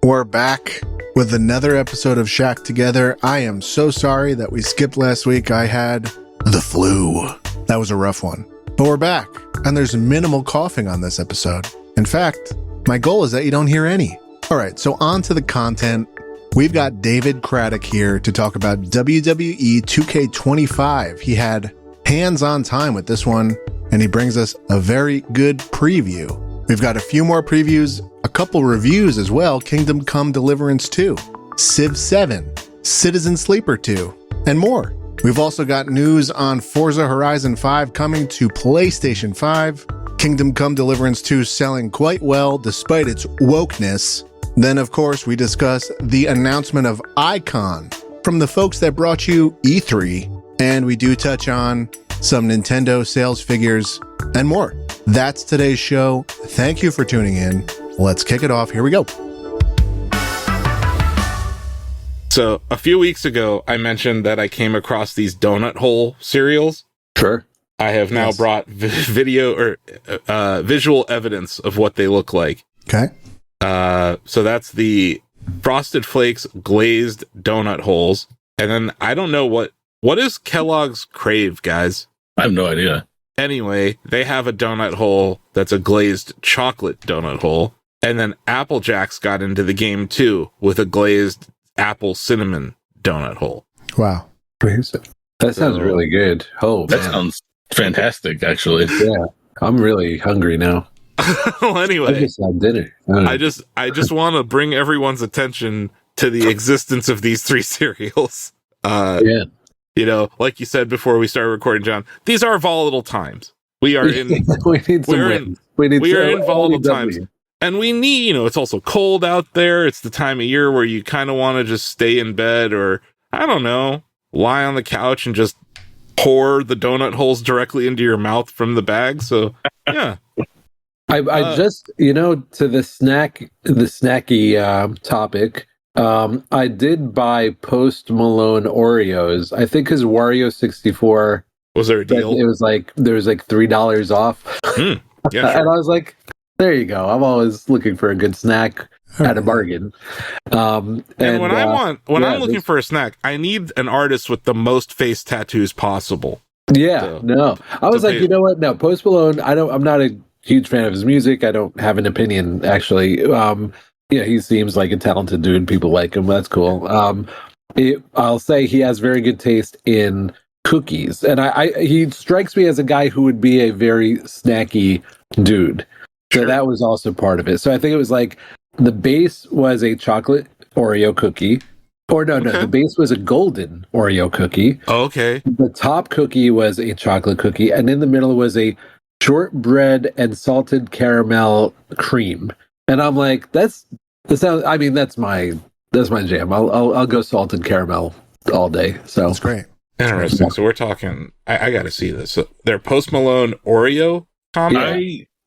We're back with another episode of Shack Together. I am so sorry that we skipped last week. I had the flu. That was a rough one. But we're back, and there's minimal coughing on this episode. In fact, my goal is that you don't hear any. All right, so on to the content. We've got David Craddock here to talk about WWE 2K25. He had hands-on time with this one, and he brings us a very good preview. We've got a few more previews, a couple reviews as well. Kingdom Come Deliverance 2, Civ 7, Citizen Sleeper 2, and more. We've also got news on Forza Horizon 5 coming to PlayStation 5. Kingdom Come Deliverance 2 selling quite well despite its wokeness. Then, of course, we discuss the announcement of iicon from the folks that brought you E3. And we do touch on some Nintendo sales figures and more. That's today's show. Thank you for tuning in. Let's kick it off. Here we go. So a few weeks ago, I mentioned that I came across these donut hole cereals. Sure. I have now brought video or visual evidence of what they look like. Okay. So that's the Frosted Flakes glazed donut holes. And then I don't know what is Kellogg's Crave, guys? I have no idea. Anyway, they have a donut hole that's a glazed chocolate donut hole. And then Applejack's got into the game too with a glazed apple cinnamon donut hole. Wow. That sounds really good. Oh, that sounds fantastic, actually. Yeah. I'm really hungry now. Well, anyway, I just had dinner. I just want to bring everyone's attention to the existence of these three cereals. Yeah. You know, like you said before we started recording, John, these are volatile times. We are in we need some wins. We are in volatile times. And we need, it's also cold out there. It's the time of year where you kind of want to just stay in bed or, I don't know, lie on the couch and just pour the donut holes directly into your mouth from the bag. So, yeah. I just, to the snacky topic, I did buy Post Malone Oreos. I think his Wario 64. Was there a deal? It was there was $3 off. Yeah, sure. And I was like, there you go. I'm always looking for a good snack at a bargain. And when I'm looking for a snack, I need an artist with the most face tattoos possible. Yeah, I was like, you know what? No, Post Malone, I'm not a huge fan of his music. I don't have an opinion, actually. He seems like a talented dude. People like him. That's cool. I'll say he has very good taste in cookies. And he strikes me as a guy who would be a very snacky dude. So that was also part of it. So I think it was like the base was a chocolate Oreo cookie. Or no, the base was a golden Oreo cookie. Oh, okay. The top cookie was a chocolate cookie. And in the middle was a shortbread and salted caramel cream. And I'm like, that's my jam. I'll go salted caramel all day. So that's great. Interesting. So we're talking, I got to see this. So they're Post Malone Oreo combo?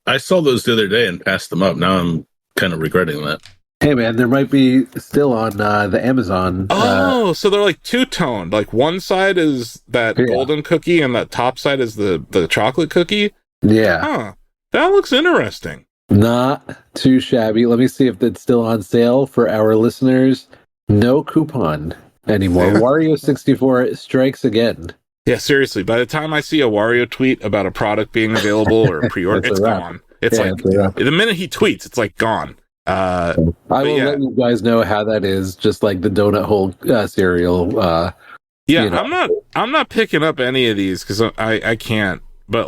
I saw those the other day and passed them up. Now I'm kind of regretting that. Hey man, there might be still on the Amazon. Oh, so they're like two-toned. Like one side is that golden cookie and that top side is the chocolate cookie? Yeah. Huh. That looks interesting. Not too shabby. Let me see if it's still on sale for our listeners. No coupon anymore. Wario 64 strikes again. Yeah, seriously. By the time I see a Wario tweet about a product being available or pre-order, it's gone. It's the minute he tweets, it's like gone. I will let you guys know how that is. Just like the donut hole cereal. I'm not picking up any of these because I can't. But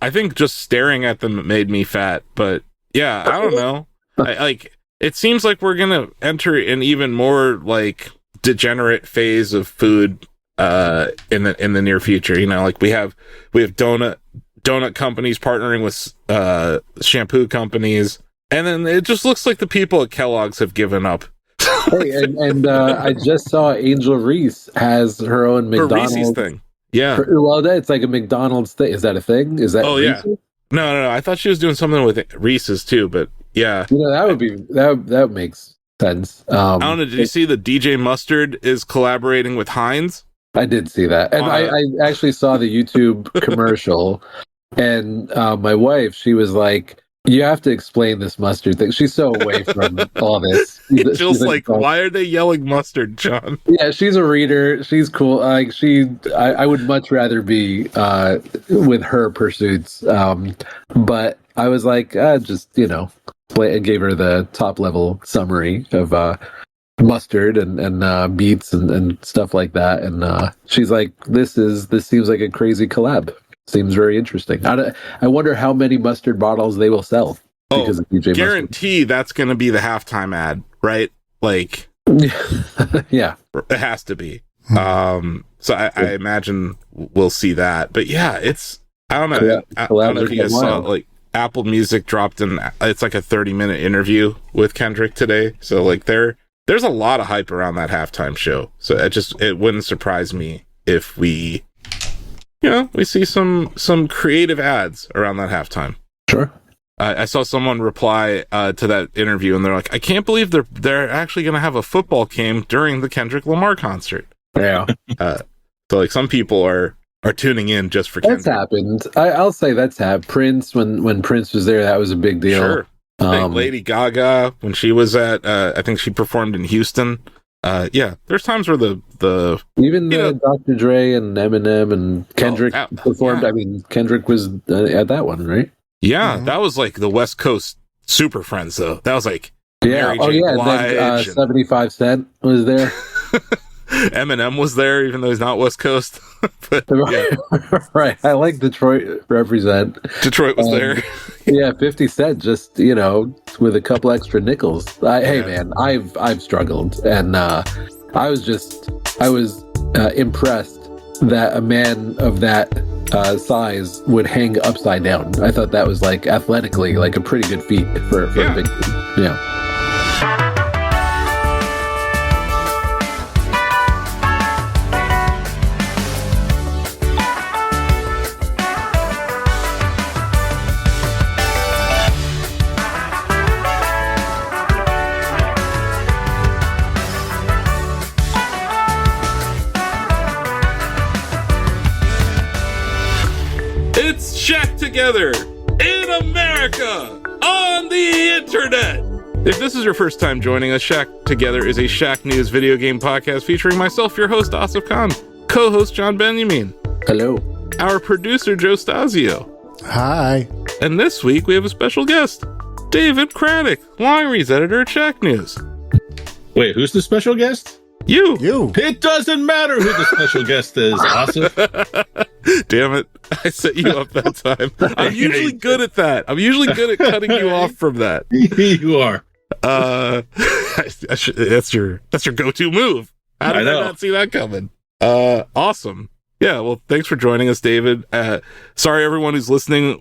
I think just staring at them made me fat. But yeah, I don't know. It seems like we're gonna enter an even more degenerate phase of food in the near future. We have donut companies partnering with shampoo companies, and then it just looks like the people at Kellogg's have given up. Hey, and I just saw Angel Reese has her own McDonald's Reese's thing. Yeah. Well, it's like a McDonald's thing. Is that a thing? Is that? Oh, yeah. No. I thought she was doing something with Reese's too, but yeah. That makes sense. I don't know. Did you see the DJ Mustard is collaborating with Heinz? I did see that. And I actually saw the YouTube commercial, and my wife, she was like, You have to explain this mustard thing. She's so away from all this. Jill's like, why are they yelling mustard, John? Yeah, she's a reader. She's cool. Like I would much rather be with her pursuits. But I was like, just I gave her the top level summary of mustard and beets and stuff like that. And she's like, this seems like a crazy collab. Seems very interesting. I wonder how many mustard bottles they will sell. Because of DJ guarantee mustard. That's going to be the halftime ad, right? Like, yeah, it has to be. So I imagine we'll see that. But yeah, I don't know. I don't know if you guys saw, like, Apple Music dropped it's like a 30-minute interview with Kendrick today. So like there's a lot of hype around that halftime show. So it wouldn't surprise me if we see some creative ads around that halftime. Sure. I saw someone reply to that interview, and they're like, "I can't believe they're actually going to have a football game during the Kendrick Lamar concert." Yeah. So like some people are tuning in just for Kendrick. That's happened. I'll say that's happened. Prince, when Prince was there, that was a big deal. Sure. Lady Gaga, when she was at, I think she performed in Houston. Yeah, there's times where the even Dr. Dre and Eminem and Kendrick performed. Yeah. I mean, Kendrick was at that one, right? Yeah, that was like the West Coast Super Friends, though. That was like Mary J. Blige, and then 75 Cent was there. Eminem was there, even though he's not West Coast. But, yeah. Right. I like Detroit represent. Detroit was there. Yeah, 50 Cent just, with a couple extra nickels. Hey, man, I've struggled. And I was impressed that a man of that size would hang upside down. I thought that was like athletically like a pretty good feat for a big dude. Yeah. Together in America on the internet. If this is your first time joining us, Shack Together is a Shack News video game podcast featuring myself, your host, Asif Khan, co-host John Benjamin. Hello. Our producer, Joe Stasio. Hi. And this week we have a special guest, David Craddock, long-reads editor at Shack News. Wait, who's the special guest? You. It doesn't matter who the special guest is, Asif. Damn it. I set you up that time. I'm usually good at that. I'm usually good at cutting you off from that. You are. That's your go-to move. How did I not see that coming? Awesome. Yeah, well, thanks for joining us, David. Sorry, everyone who's listening.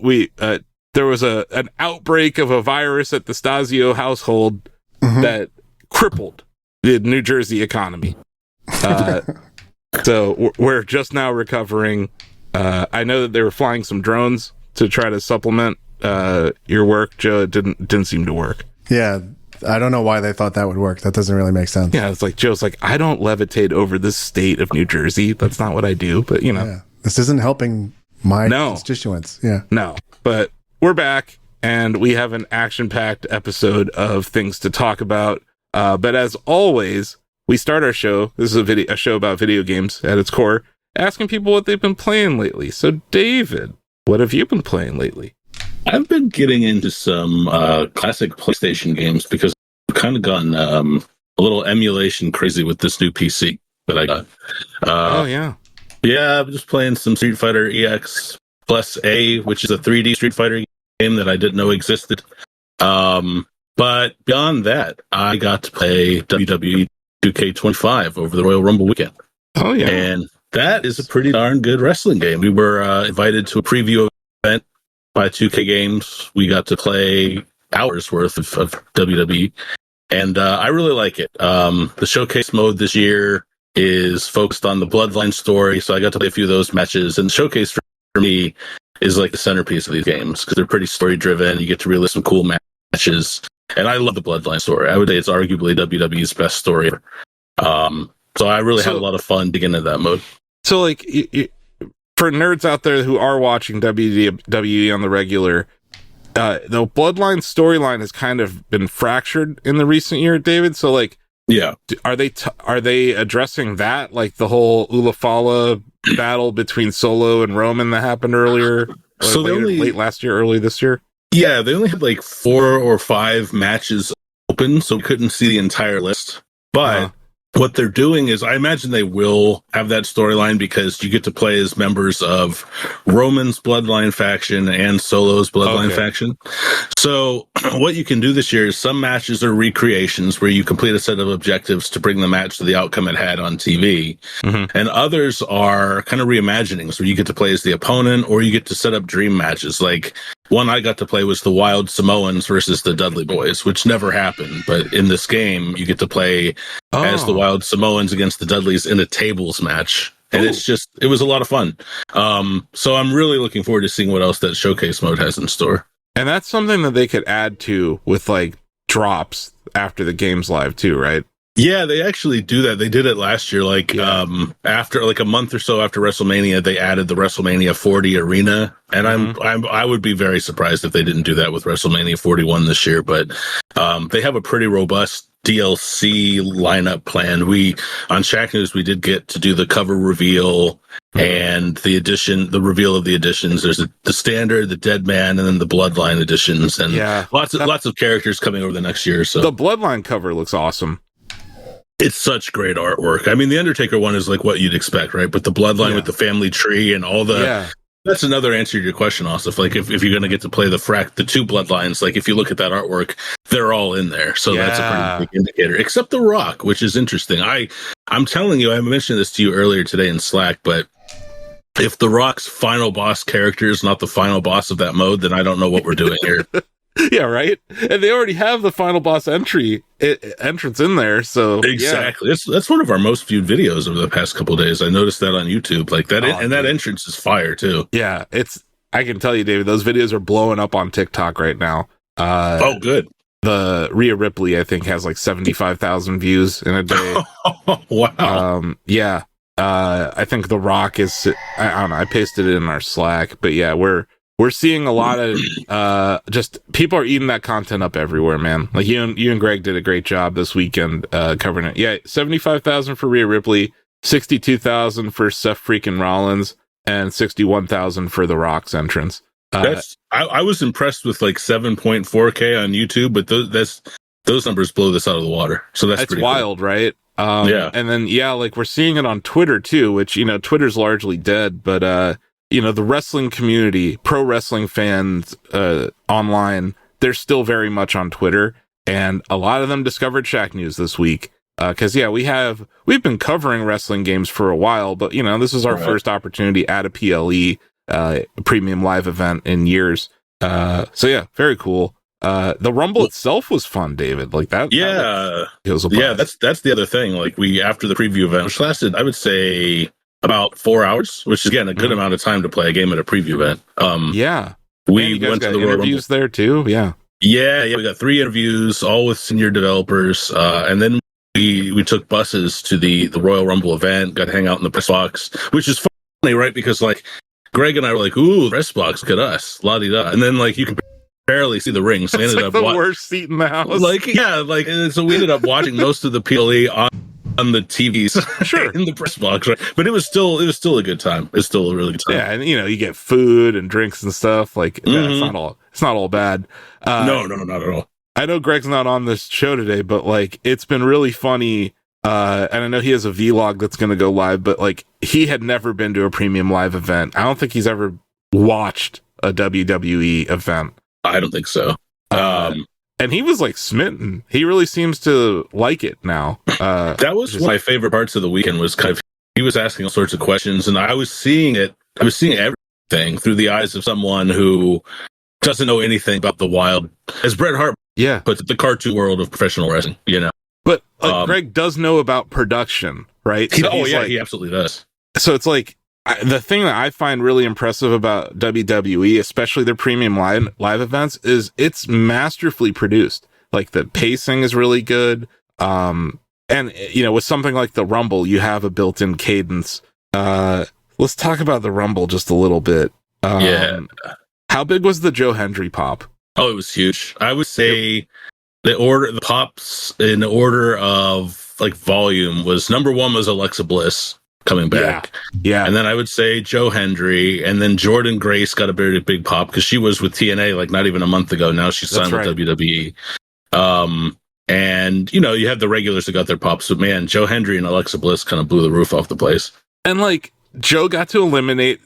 There was an outbreak of a virus at the Stasio household that crippled the New Jersey economy. So we're just now recovering. I know that they were flying some drones to try to supplement your work, Joe. It didn't seem to work. Yeah, I don't know why they thought that would work. That doesn't really make sense. Yeah, it's like Joe's like, I don't levitate over this state of New Jersey. That's not what I do. But this isn't helping my constituents. Yeah, no. But we're back, and we have an action-packed episode of things to talk about. But as always, we start our show. This is a show about video games at its core, asking people what they've been playing lately. So, David, what have you been playing lately? I've been getting into some classic PlayStation games because I've kind of gotten a little emulation crazy with this new PC that I got. Yeah, I'm just playing some Street Fighter EX Plus A, which is a 3D Street Fighter game that I didn't know existed. But beyond that, I got to play WWE 2K25 over the Royal Rumble weekend. Oh, yeah. And that is a pretty darn good wrestling game. We were invited to a preview event by 2K Games. We got to play hours worth of WWE, and I really like it. The showcase mode this year is focused on the Bloodline story, so I got to play a few of those matches. And the showcase for me is like the centerpiece of these games because they're pretty story-driven. You get to relive some cool matches. And I love the Bloodline story. I would say it's arguably WWE's best story. So I really had a lot of fun digging into that mode. So, like, for nerds out there who are watching WWE on the regular, the Bloodline storyline has kind of been fractured in the recent year, David. So like, yeah, are they addressing that, like the whole Ulafala battle between Solo and Roman that happened earlier, so late last year, early this year? Yeah, they only had like 4 or 5 matches open, so we couldn't see the entire list. But what they're doing is, I imagine they will have that storyline because you get to play as members of Roman's Bloodline faction and Solo's Bloodline faction. So what you can do this year is some matches are recreations where you complete a set of objectives to bring the match to the outcome it had on TV. And others are kind of reimaginings where you get to play as the opponent or you get to set up dream matches. Like one I got to play was the Wild Samoans versus the Dudley Boys, which never happened. But in this game, you get to play as the Wild Samoans against the Dudleys in a tables match. And it was a lot of fun. So I'm really looking forward to seeing what else that showcase mode has in store. And that's something that they could add to with like drops after the game's live too, right? Yeah, they actually do that. They did it last year. Like after like a month or so after WrestleMania, they added the WrestleMania 40 arena, and I would be very surprised if they didn't do that with WrestleMania 41 this year. But they have a pretty robust DLC lineup planned. On Shack News we did get to do the cover reveal and the reveal of the editions. There's the standard, the Dead Man, and then the Bloodline editions, and lots of characters coming over the next year. So the Bloodline cover looks awesome. It's such great artwork. I mean, the Undertaker one is like what you'd expect, right? But the Bloodline with the family tree and all the that's another answer to your question, Asif. Like if you're going to get to play the two Bloodlines, like if you look at that artwork, they're all in there. So that's a pretty big indicator, except The Rock, which is interesting. I'm telling you, I mentioned this to you earlier today in Slack, but if The Rock's final boss character is not the final boss of that mode, then I don't know what we're doing here. Yeah, right. And they already have the final boss entrance in there, so exactly. That's one of our most viewed videos over the past couple of days. I noticed that on YouTube, like that, and that entrance is fire too. Yeah, I can tell you, David, those videos are blowing up on TikTok right now. Good. The Rhea Ripley, I think, has like 75,000 views in a day. Wow. I think The Rock is. I don't know. I pasted it in our Slack, but yeah, we're seeing a lot of just people are eating that content up everywhere, man. Like you and Greg did a great job this weekend covering it. Yeah, 75,000 for Rhea Ripley, 62,000 for Seth freaking Rollins, and 61,000 for The Rock's entrance. I was impressed with like 7.4K on YouTube, but those numbers blow this out of the water. So that's pretty wild, cool. Right? And then like we're seeing it on Twitter too, which Twitter's largely dead, but the wrestling community, pro wrestling fans online, they're still very much on Twitter, and a lot of them discovered Shack News this week. Because we've been covering wrestling games for a while, but this is our first opportunity at a PLE premium live event in years. So yeah, very cool. The Rumble itself was fun, David. Like that. It was a blast. That's the other thing. Like after the preview event, which lasted, I would say, about 4 hours, which is again a good amount of time to play a game at a preview event. We went to the interviews there too. Yeah, we got 3 interviews, all with senior developers, and then we took buses to the Royal Rumble event. Got to hang out in the press box, which is funny, right? Because like Greg and I were like, "Ooh, press box, look at us, la di da," and then like you can barely see the ring, so we ended up the worst seat in the house. And so we ended up watching most of the PLE on the TVs, sure, in the press box, right? But it was still a good time. It's still a really good time. Yeah, and you get food and drinks and stuff. Like it's not all bad. No, not at all. I know Greg's not on this show today, but like it's been really funny. And I know he has a vlog that's going to go live, but like he had never been to a premium live event. I don't think he's ever watched a WWE event. I don't think so. And he was like smitten. He really seems to like it now. That was one of my favorite parts of the weekend. Was kind of he was asking all sorts of questions, and I was seeing it. I was seeing everything through the eyes of someone who doesn't know anything about the wild, as Bret Hart puts it, the cartoon world of professional wrestling. But Greg does know about production, right? He absolutely does. So it's like the thing that I find really impressive about WWE, especially their premium live events, is it's masterfully produced. Like the pacing is really good. And with something like the Rumble, you have a built-in cadence. Let's talk about the Rumble just a little bit. How big was the Joe Hendry pop? Oh, it was huge. I would say the pops in order of like volume was number one was Alexa Bliss coming back. Yeah. And then I would say Joe Hendry, and then Jordan Grace got a very big pop because she was with TNA like not even a month ago. Now she's signed with WWE. And you have the regulars that got their pops, but man, Joe Hendry and Alexa Bliss kind of blew the roof off the place. And like Joe got to eliminate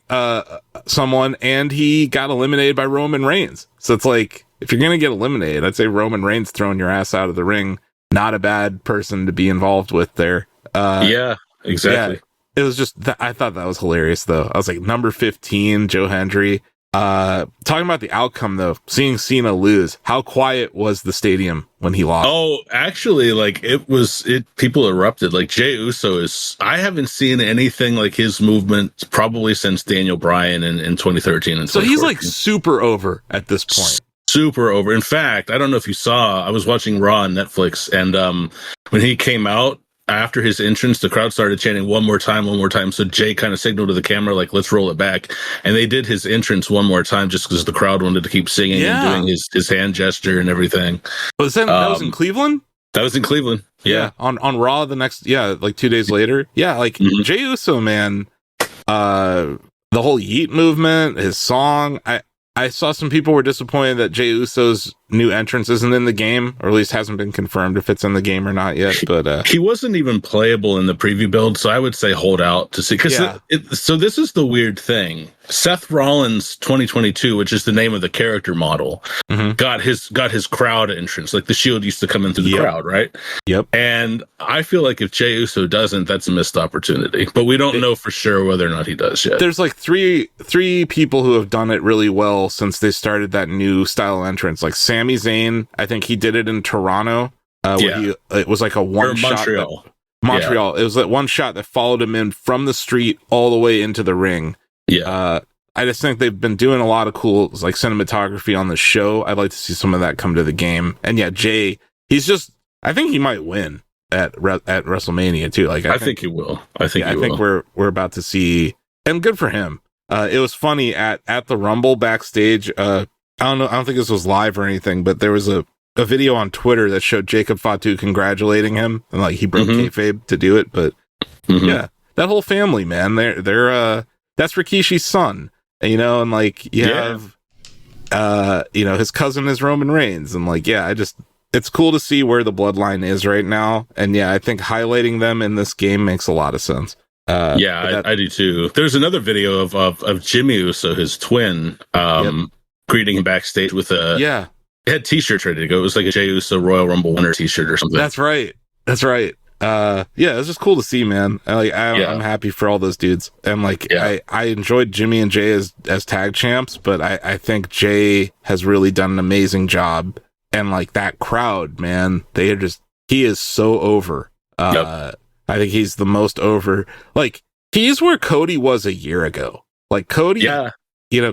someone, and he got eliminated by Roman Reigns. So it's like, if you're gonna get eliminated, I'd say Roman Reigns throwing your ass out of the ring, not a bad person to be involved with there. Yeah, exactly. Yeah, it was just I thought that was hilarious though. I was like, number 15, Joe Hendry. Talking about the outcome though, seeing Cena lose, how quiet was the stadium when he lost? Oh, actually, like people erupted. Like Jey Uso I haven't seen anything like his movement probably since Daniel Bryan in 2013 and so he's like super over at this point. Super over. In fact, I don't know if you saw, I was watching Raw on Netflix, and when he came out after his entrance, the crowd started chanting one more time. So Jay kind of signaled to the camera, like, let's roll it back. And they did his entrance one more time just because the crowd wanted to keep singing and doing his hand gesture and everything. That was in Cleveland? That was in Cleveland. Yeah. On Raw the next, like 2 days later. Yeah, like Jey Uso, man, the whole Yeet movement, his song, I saw some people were disappointed that Jey Uso's new entrance isn't in the game, or at least hasn't been confirmed if it's in the game or not yet. But he wasn't even playable in the preview build, so I would say hold out to see. So this is the weird thing. Seth Rollins 2022, which is the name of the character model, got his crowd entrance. Like the Shield used to come in through the crowd, right? Yep. And I feel like if Jey Uso doesn't, that's a missed opportunity. But we don't know for sure whether or not he does yet. There's like three people who have done it really well since they started that new style entrance. Like Sami Zayn, I think he did it in Toronto. Where it was like a one shot. Montreal. It was that one shot that followed him in from the street all the way into the ring. Yeah. I just think they've been doing a lot of cool like cinematography on the show. I'd like to see some of that come to the game. And yeah, Jay, I think he might win at WrestleMania too. Like I think he will. I think we're about to see, and good for him. It was funny at the Rumble backstage. I don't know. I don't think this was live or anything, but there was a video on Twitter that showed Jacob Fatu congratulating him, and like he broke kayfabe to do it. But yeah, that whole family, man, they're that's Rikishi's son, and like you have, his cousin is Roman Reigns, and like it's cool to see where the bloodline is right now, and I think highlighting them in this game makes a lot of sense. I do too. There's another video of Jimmy Uso, his twin, greeting him backstage with a it had t-shirts ready to go. It was like a Jey Uso Royal Rumble winner t-shirt or something. That's right. It was just cool to see, man. I'm happy for all those dudes, and I enjoyed Jimmy and Jay as tag champs, but I think Jay has really done an amazing job, and like that crowd, man, he is so over. I think he's the most over. Like he's where Cody was a year ago. Like Cody,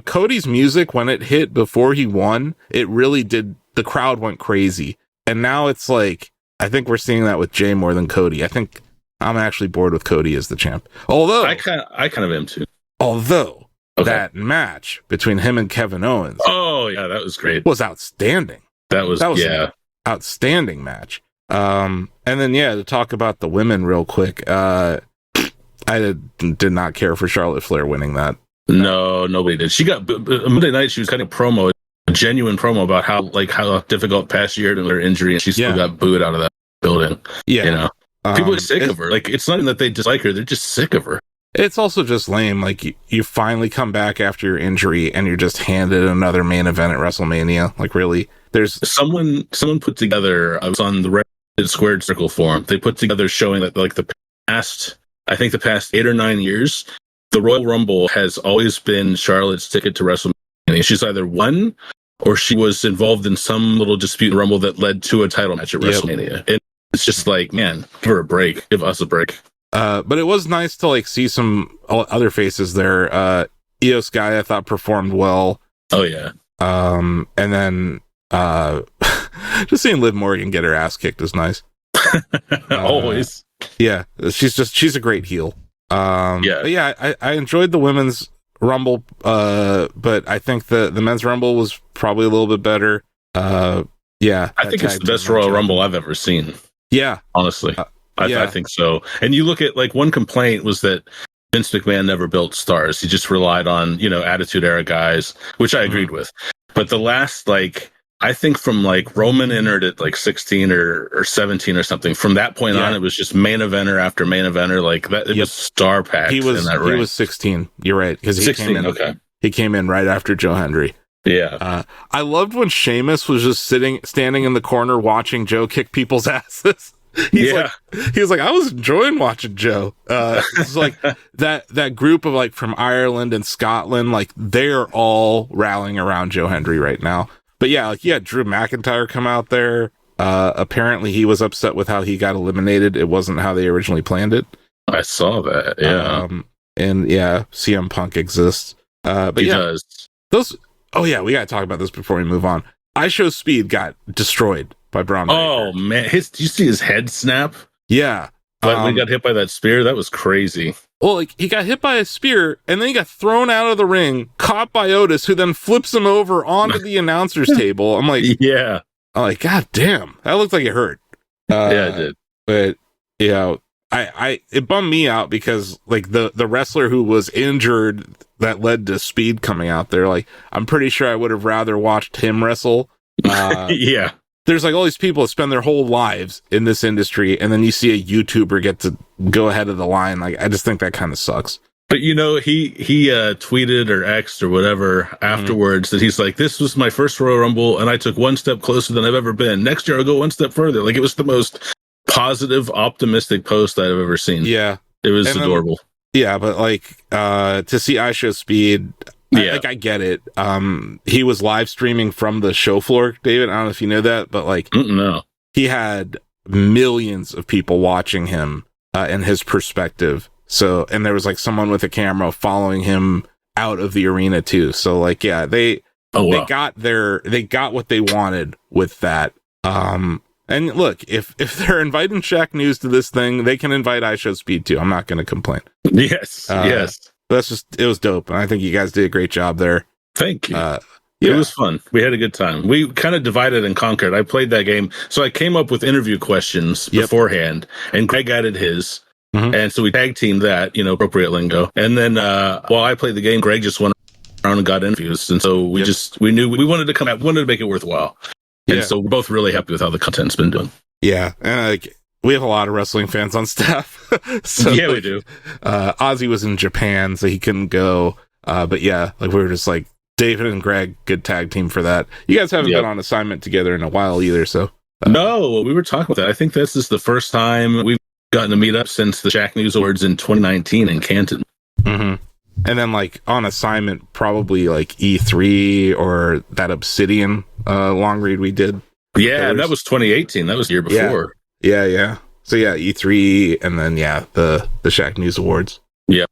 Cody's music when it hit before he won, it really did. The crowd went crazy, and now it's like I think we're seeing that with Jay more than Cody. I think I'm actually bored with Cody as the champ. Although I kind of am too. Although that match between him and Kevin Owens, that was great. Was outstanding. That was an outstanding match. And then to talk about the women real quick. I did not care for Charlotte Flair winning that. No, nobody did. She got Monday night. She was cutting a genuine promo about how difficult past year and her injury, and she still got booed out of that building. Yeah, people are sick of her. Like it's not even that they dislike her; they're just sick of her. It's also just lame. Like you finally come back after your injury, and you're just handed another main event at WrestleMania. Like really, there's someone put together. I was on the Reddit Squared Circle forum. They put together showing that the past 8 or 9 years. The Royal Rumble has always been Charlotte's ticket to WrestleMania. She's either won or she was involved in some little dispute in Rumble that led to a title match at WrestleMania. And it's just like, man, give her a break. Give us a break. But it was nice to see some other faces there. Io Sky, I thought, performed well. Oh yeah. And then just seeing Liv Morgan get her ass kicked is nice. Always. Yeah, she's a great heel. I enjoyed the women's Rumble, but I think the men's Rumble was probably a little bit better. Yeah, I think it's the best Royal Rumble I've ever seen. Yeah, honestly, I think so. And you look at like one complaint was that Vince McMahon never built stars; he just relied on Attitude Era guys, which I agreed with. But the last I think from Roman entered at 16 or 17 or something. From that point on, it was just main eventer after main eventer It was star packed. He was 16. You're right, because he came in. Okay, he came in right after Joe Hendry. Yeah, I loved when Sheamus was just standing in the corner watching Joe kick people's asses. He was like, I was enjoying watching Joe. It's like that group of from Ireland and Scotland, they're all rallying around Joe Hendry right now. But yeah, Drew McIntyre come out there. Apparently he was upset with how he got eliminated. It wasn't how they originally planned it. I saw that. Yeah. And yeah, CM Punk exists. But he does. Oh yeah, we gotta talk about this before we move on. iShow Speed got destroyed by Braun Breaker. Oh man, did you see his head snap? Yeah. When he got hit by that spear, that was crazy. Well, he got hit by a spear, and then he got thrown out of the ring, caught by Otis, who then flips him over onto the announcer's table. I'm like, yeah. I'm like, God damn, that looked like it hurt. Yeah, it did. But it bummed me out because the wrestler who was injured that led to Speed coming out there, I'm pretty sure I would have rather watched him wrestle. Yeah. There's all these people that spend their whole lives in this industry, and then you see a YouTuber get to go ahead of the line. I just think that kind of sucks. But he tweeted or X'd or whatever afterwards that he's like, this was my first Royal Rumble, and I took one step closer than I've ever been. Next year I'll go one step further. It was the most positive, optimistic post I've ever seen. Yeah. It was adorable. But to see iShow Speed, I get it. He was live streaming from the show floor, David. I don't know if you know that, but no. He had millions of people watching him and his perspective. So, and there was someone with a camera following him out of the arena too. So they got what they wanted with that. And look, if they're inviting Shaq News to this thing, they can invite iShow Speed too. I'm not going to complain. Yes. Yes. It was dope. And I think you guys did a great job there. Thank you. It was fun. We had a good time. We kind of divided and conquered. I played that game. So I came up with interview questions beforehand, and Greg added his. Mm-hmm. And so we tag teamed that, appropriate lingo. And then while I played the game, Greg just went around and got interviews. And so we knew we wanted to make it worthwhile. And so we're both really happy with how the content's been doing. Yeah. And we have a lot of wrestling fans on staff. So yeah, we do. Ozzy was in Japan, so he couldn't go. But yeah, we were just David and Greg, good tag team for that. You guys haven't been on assignment together in a while either, so. No, we were talking about that. I think this is the first time we've gotten to meet up since the Shaq News Awards in 2019 in Canton. Mm-hmm. And then on assignment, probably E3 or that Obsidian long read we did. Yeah, that was 2018. That was the year before. Yeah. So yeah, E3 and then the Shaq News Awards. Yeah.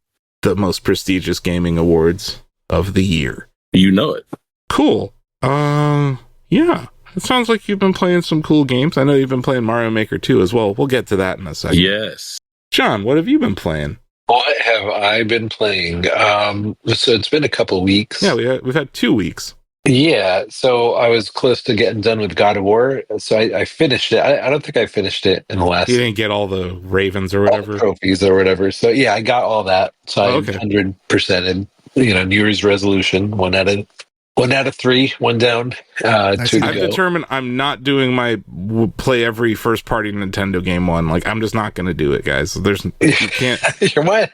The most prestigious gaming awards of the year. You know it. Cool. Yeah. It sounds like you've been playing some cool games. I know you've been playing Mario Maker 2 as well. We'll get to that in a second. Yes. John, what have you been playing? What have I been playing? So it's been a couple weeks. Yeah, we've had 2 weeks. Yeah, so I was close to getting done with God of War, so I finished it. I don't think I finished it in the last. You didn't get all the ravens or whatever, trophies or whatever. So yeah, I got all that. So I'm 100%. New Year's resolution, 1 out of 3, 1 down. 2 to I've determined I'm not doing my play every first party Nintendo game one. I'm just not going to do it, guys. You can't.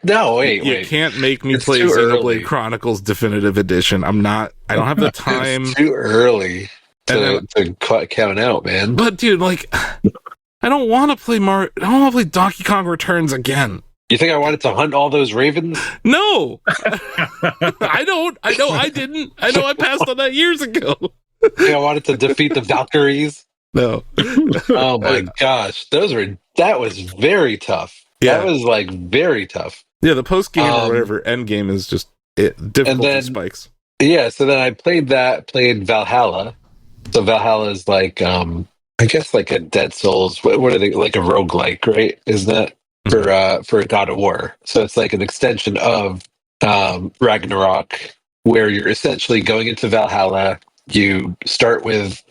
No, wait. You can't make me play Xenoblade Chronicles Definitive Edition. I'm not. I don't have the time. It's too early to count out, man. But dude, I don't want to play Mario. I don't want to play Donkey Kong Returns again. You think I wanted to hunt all those ravens? No, I don't. I know I didn't. I know I passed on that years ago. You think I wanted to defeat the Valkyries? No. Oh my gosh, that was very tough. Yeah. That was very tough. Yeah, the post game or whatever end game is just difficult spikes. Yeah, so then I played Valhalla. So Valhalla is I guess a Dead Souls. What are they, a roguelike, right? Is that for God of War? So it's an extension of Ragnarok, where you're essentially going into Valhalla. You start with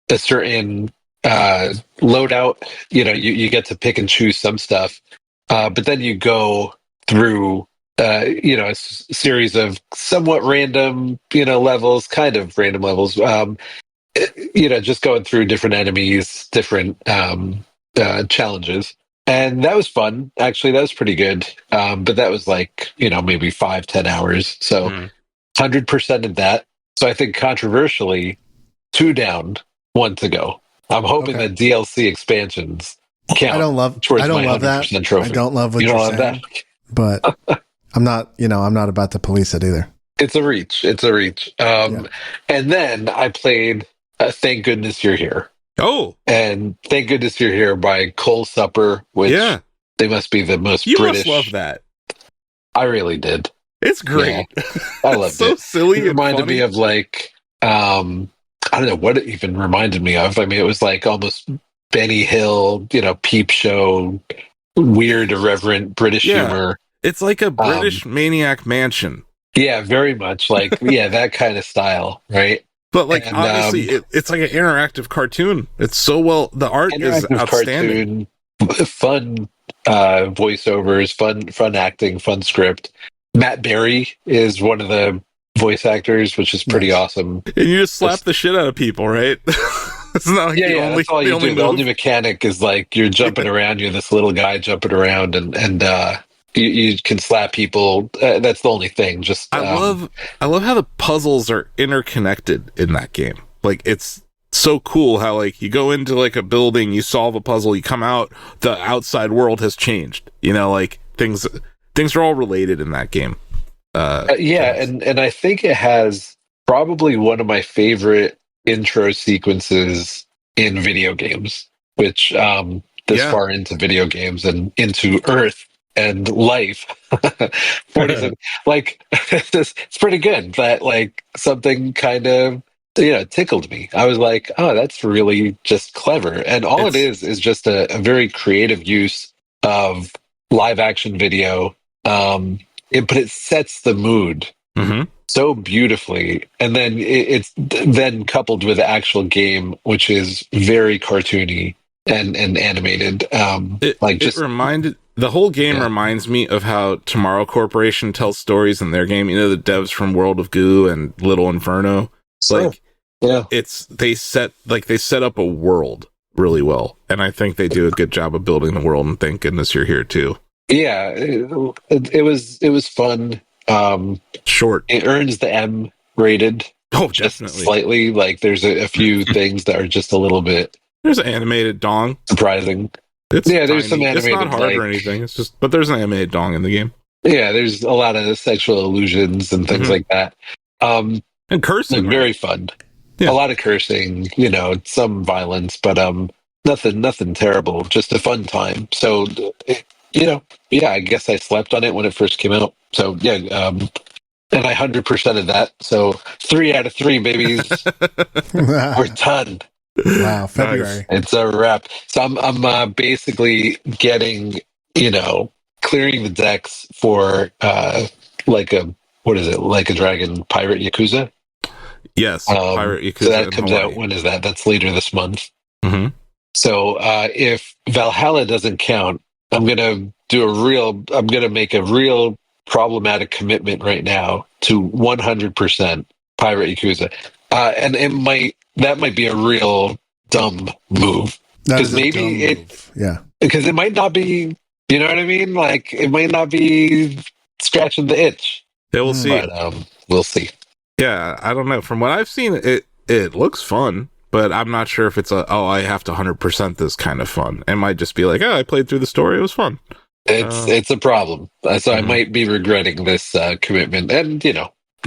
a certain loadout. You get to pick and choose some stuff, but then you go through series of somewhat random levels, kind of random levels. Just going through different enemies, different challenges. And that was fun. Actually, that was pretty good. But that was like, maybe 5-10 hours. So 100% of that. So I think controversially, 2 down, 1 to go. I'm hoping that DLC expansions count. I don't love that. Trophy. I don't love what you're saying, but I'm not about to police it either. It's a reach. And then I played Thank Goodness You're Here. Oh. And Thank Goodness You're Here by Cole Supper, which they must be the most British. You must love that. I really did. It's great. Yeah, I loved so it. Silly. It reminded me of like, I don't know what it even reminded me of. I mean, it was like almost Benny Hill, Peep Show, weird, irreverent British humor. It's like a British Maniac Mansion. Yeah, very much like that kind of style, right? But like honestly, it's like an interactive cartoon. It's so well. The art is outstanding. Cartoon, fun voiceovers, fun acting, fun script. Matt Berry is one of the voice actors, which is pretty awesome. And you just slap the shit out of people, right? It's not like that's all you do. The only mechanic is like you're jumping around. You're this little guy jumping around, and you can slap people. That's the only thing. Just I love how the puzzles are interconnected in that game. Like it's so cool how like you go into like a building, you solve a puzzle, you come out, the outside world has changed. Like things are all related in that game. And I think it has probably one of my favorite intro sequences in video games, which far into video games and into Earth and life. Like it's pretty good. That like something kind of tickled me. I was like, oh, that's really just clever. And all it is just a very creative use of live action video. But it sets the mood so beautifully, and then it's then coupled with the actual game, which is very cartoony and animated. The whole game reminds me of how Tomorrow Corporation tells stories in their game. The devs from World of Goo and Little Inferno. They set up a world really well, and I think they do a good job of building the world. And thank goodness you're here too. Yeah, it was fun. Short. It earns the M rated. Oh, just definitely. Slightly. Like there's a few things that are just a little bit. There's an animated dong. Surprising. There's some animated. It's not hard or anything. It's just, but there's an animated dong in the game. Yeah, there's a lot of sexual illusions and things like that. And cursing, very fun. Yeah. A lot of cursing. Some violence, but nothing terrible. Just a fun time. So. I guess I slept on it when it first came out. So and I 100% of that. So 3 out of 3 babies. We're done. Wow, February. It's a wrap. So I'm basically getting clearing the decks for like a dragon pirate Yakuza. Yes, pirate Yakuza. So that comes out. When is that? That's later this month. Mm-hmm. So if Valhalla doesn't count, I'm gonna make a real problematic commitment right now to 100% Pirate Yakuza, and that might be a real dumb move because because it might not be. You know what I mean? Like it might not be scratching the itch. Yeah, we'll see. But, we'll see. Yeah, I don't know. From what I've seen, it looks fun. But I'm not sure if it's I have to 100% this kind of fun. It might just be like, I played through the story. It was fun. It's a problem. So I might be regretting this commitment. And,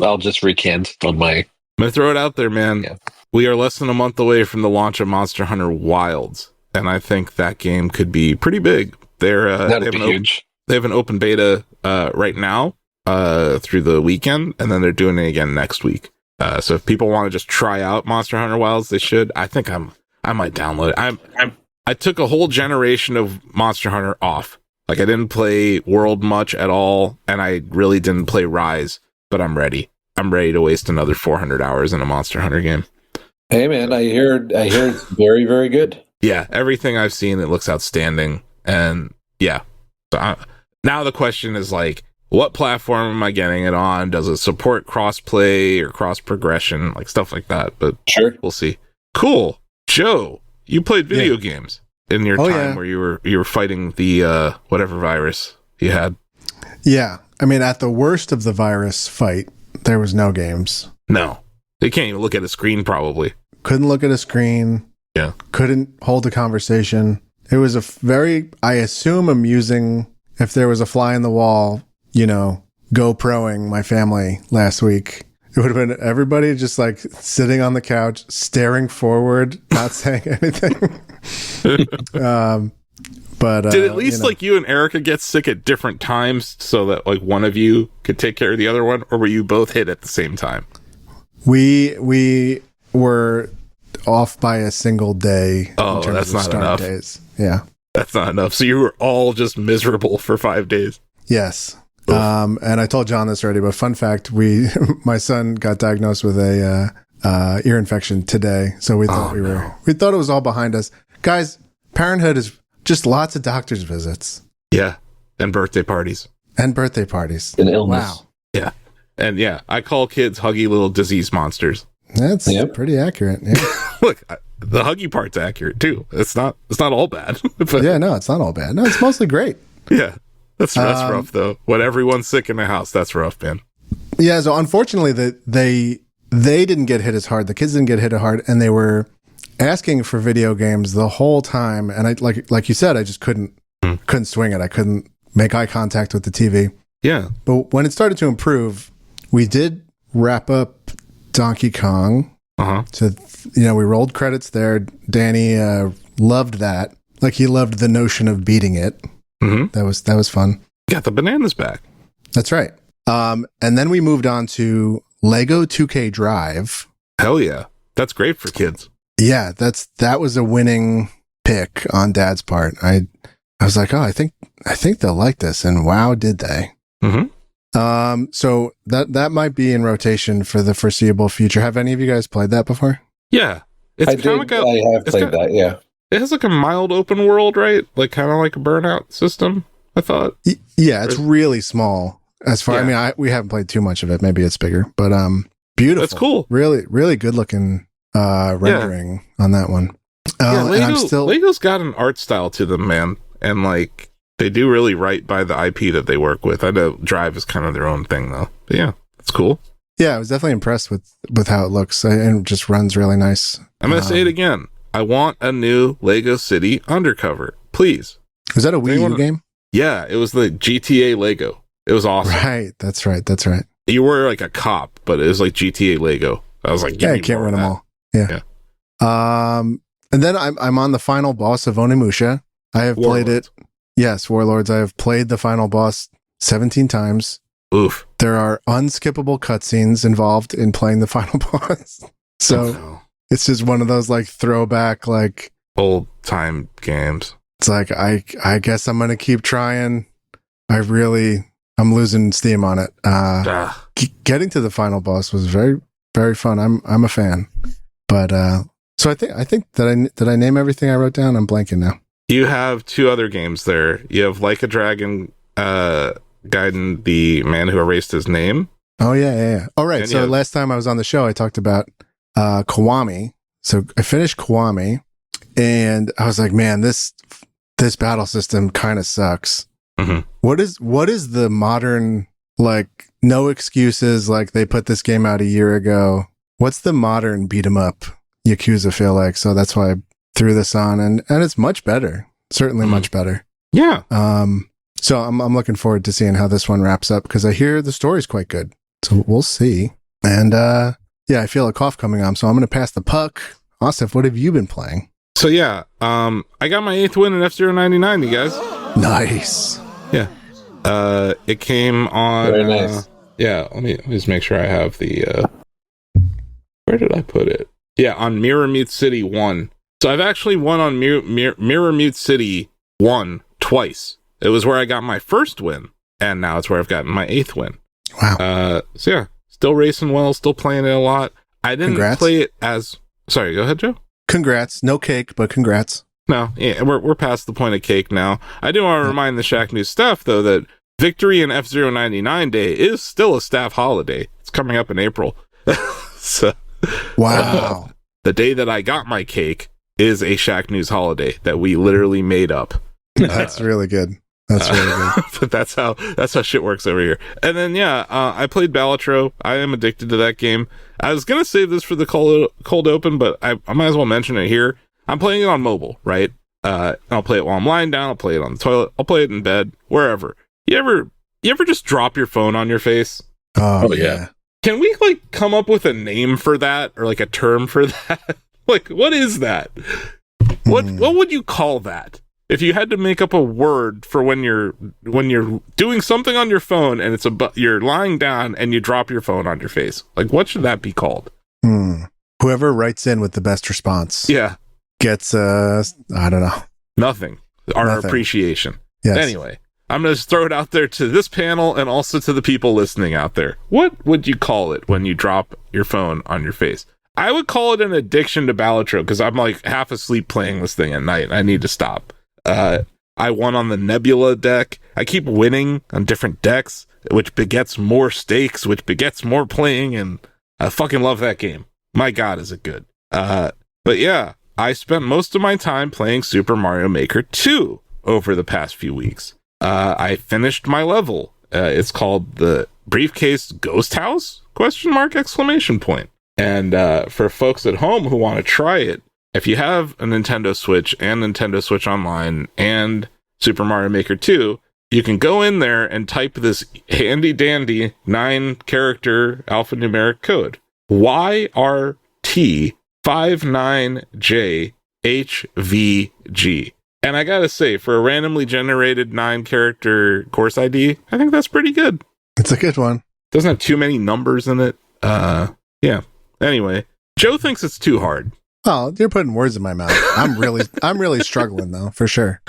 I'll just recant on my... I'm going to throw it out there, man. Yeah. We are less than a month away from the launch of Monster Hunter Wilds. And I think that game could be pretty big. That'd be huge. They have an open beta right now through the weekend. And then they're doing it again next week. So if people want to just try out Monster Hunter Wilds, they should. I think I might download it. I took a whole generation of Monster Hunter off Like, I didn't play World much at all, and I really didn't play Rise, but I'm ready. I'm ready to waste another 400 hours in a Monster Hunter game. Hey, man, I hear it's very, very good. Yeah, everything I've seen, it looks outstanding. And yeah. So now the question is, like, what platform am I getting it on? Does it support cross-play or cross-progression? Like, stuff like that. But sure, we'll see. Cool. Joe, you played video games in your time where you were fighting the whatever virus you had. Yeah. I mean, at the worst of the virus fight, there was no games. No. You can't even look at a screen, probably. Couldn't look at a screen. Yeah. Couldn't hold a conversation. It was a very, I assume, amusing, if there was a fly in the wall, GoProing my family last week. It would have been everybody just like sitting on the couch, staring forward, not saying anything. But did at least like you and Erica get sick at different times so that like one of you could take care of the other one, or were you both hit at the same time? We were off by a single day. Oh, that's not enough. Days. Yeah, that's not enough. So you were all just miserable for 5 days. Yes. And I told John this already, but fun fact: my son got diagnosed with a ear infection today, so we thought we thought it was all behind us, guys. Parenthood is just lots of doctor's visits. Yeah, and birthday parties. And illness. Wow. Yeah, and yeah, I call kids huggy little disease monsters. That's pretty accurate. Yeah. Look, the huggy part's accurate too. It's not all bad. But, yeah, no, it's not all bad. No, it's mostly great. Yeah. That's rough, though. When everyone's sick in the house, that's rough, man. Yeah, so unfortunately, they didn't get hit as hard. The kids didn't get hit as hard, and they were asking for video games the whole time. And I like you said, I just couldn't swing it. I couldn't make eye contact with the TV. Yeah. But when it started to improve, we did wrap up Donkey Kong. So we rolled credits there. Danny loved that. Like, he loved the notion of beating it. Mm-hmm. That was fun. Got the bananas back. That's right. And then we moved on to Lego 2K Drive. Hell yeah. That's great for kids. Yeah, that was a winning pick on Dad's part. I was like, oh, I think they'll like this, and wow, did they. Mm-hmm. So that might be in rotation for the foreseeable future. Have any of you guys played that before? Yeah. I have played that, yeah. It has like a mild open world, right? Like kind of like a Burnout system, I thought. Yeah, it's really small. As far, I mean, we haven't played too much of it. Maybe it's bigger, but beautiful. That's cool. Really, really good looking rendering on that one. Lego's got an art style to them, man, and like they do really right by the IP that they work with. I know Drive is kind of their own thing, though. But yeah, it's cool. Yeah, I was definitely impressed with how it looks, and it just runs really nice. I'm gonna say it again. I want a new Lego City Undercover, please. Was that a Wii U game? Yeah, it was the GTA Lego. It was awesome. Right, that's right. You were like a cop, but it was like GTA Lego. I was like, I can't win them all. Yeah. And then I'm on the final boss of Onimusha. I have played it. Yes, Warlords. I have played the final boss 17 times. Oof. There are unskippable cutscenes involved in playing the final boss. So it's just one of those like throwback, like old time games. It's like, I guess I'm going to keep trying. I'm losing steam on it. Getting to the final boss was very, very fun. I'm a fan. But, so I think did I name everything I wrote down? I'm blanking now. You have 2 other games there. You have Like a Dragon, Gaiden, the man who erased his name. Oh yeah. All right. So last time I was on the show, I talked about Kiwami. So I finished Kiwami, and I was like, man, this battle system kind of sucks. Mm-hmm. What is the modern, like, no excuses, like they put this game out a year ago? What's the modern beat 'em up Yakuza feel like? So that's why I threw this on, and it's much better. Certainly much better. Yeah. So I'm looking forward to seeing how this one wraps up, because I hear the story's quite good. So we'll see. And I feel a cough coming on, so I'm going to pass the puck. Asif, what have you been playing? So yeah, I got my 8th win in F-Zero 99, you guys. Nice. Yeah. It came on. Very nice. Yeah. Let me just make sure I have the. Where did I put it? Yeah, on Mirror Mute City 1. So I've actually won on Mirror Mute City 1 twice It was where I got my first win, and now it's where I've gotten my 8th win. Wow. So yeah, still racing well, still playing it a lot. I didn't Congrats. play it as... Sorry, go ahead, Joe. Congrats. No cake, but congrats. No, yeah, we're past the point of cake now. I do want to remind the Shack News staff, though, that Victory and F-Zero 99 Day is still a staff holiday. It's coming up in April. So, Wow. the day that I got my cake is a Shack News holiday that we literally made up. That's really good. That's really good. But that's how shit works over here. And then I played Balatro. I am addicted to that game. I was gonna save this for the cold open, but I might as well mention it here. I'm playing it on mobile, right? I'll play it while I'm lying down. I'll play it on the toilet. I'll play it in bed, wherever. You ever just drop your phone on your face? Oh yeah. Can we like come up with a name for that, or like a term for that? Like, what is that? What would you call that? If you had to make up a word for when you're doing something on your phone and you're lying down and you drop your phone on your face, like what should that be called? Whoever writes in with the best response, gets I don't know, nothing. Our appreciation. Yes. Anyway, I'm going to throw it out there to this panel and also to the people listening out there. What would you call it when you drop your phone on your face? I would call it an addiction to Balatro because I'm like half asleep playing this thing at night. I need to stop. I won on the Nebula deck. I keep winning on different decks, which begets more stakes, which begets more playing, and I fucking love that game. My God, is it good. But yeah, I spent most of my time playing Super Mario Maker 2 over the past few weeks. I finished my level. It's called the Briefcase Ghost House? ? And for folks at home who want to try it, if you have a Nintendo Switch and Nintendo Switch Online and Super Mario Maker 2, you can go in there and type this handy dandy 9-character alphanumeric code. YRT59JHVG. And I gotta say, for a randomly generated 9-character course ID, I think that's pretty good. It's a good one. Doesn't have too many numbers in it. Yeah. Anyway, Joe thinks it's too hard. Oh, you're putting words in my mouth. I'm really struggling though, for sure.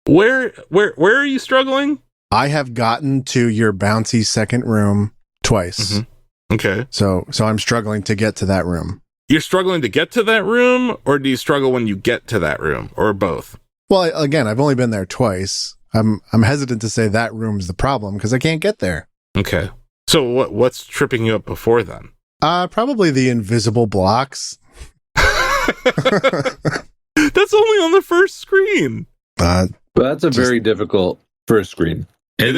Where are you struggling? I have gotten to your bouncy second room twice. Mm-hmm. Okay. So I'm struggling to get to that room. You're struggling to get to that room, or do you struggle when you get to that room, or both? Well, again, I've only been there twice. I'm hesitant to say that room's the problem because I can't get there. Okay. So what's tripping you up before then? Probably the invisible blocks. That's only on the first screen. But that's a very difficult first screen. And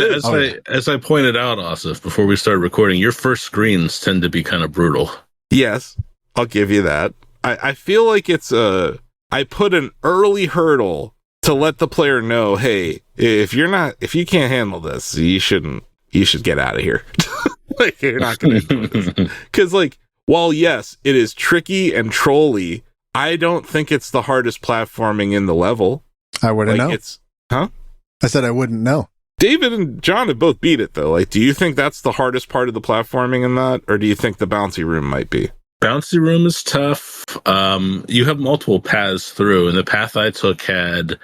as I pointed out, Asif, before we started recording, your first screens tend to be kind of brutal. Yes, I'll give you that. I feel like I put an early hurdle to let the player know, hey, if you can't handle this, you should get out of here. Like, you're not going to do this. Because, like, while yes, it is tricky and trolly, I don't think it's the hardest platforming in the level. I wouldn't know. I said I wouldn't know. David and John have both beat it, though. Like, do you think that's the hardest part of the platforming in that? Or do you think the bouncy room might be? Bouncy room is tough. You have multiple paths through, and the path I took had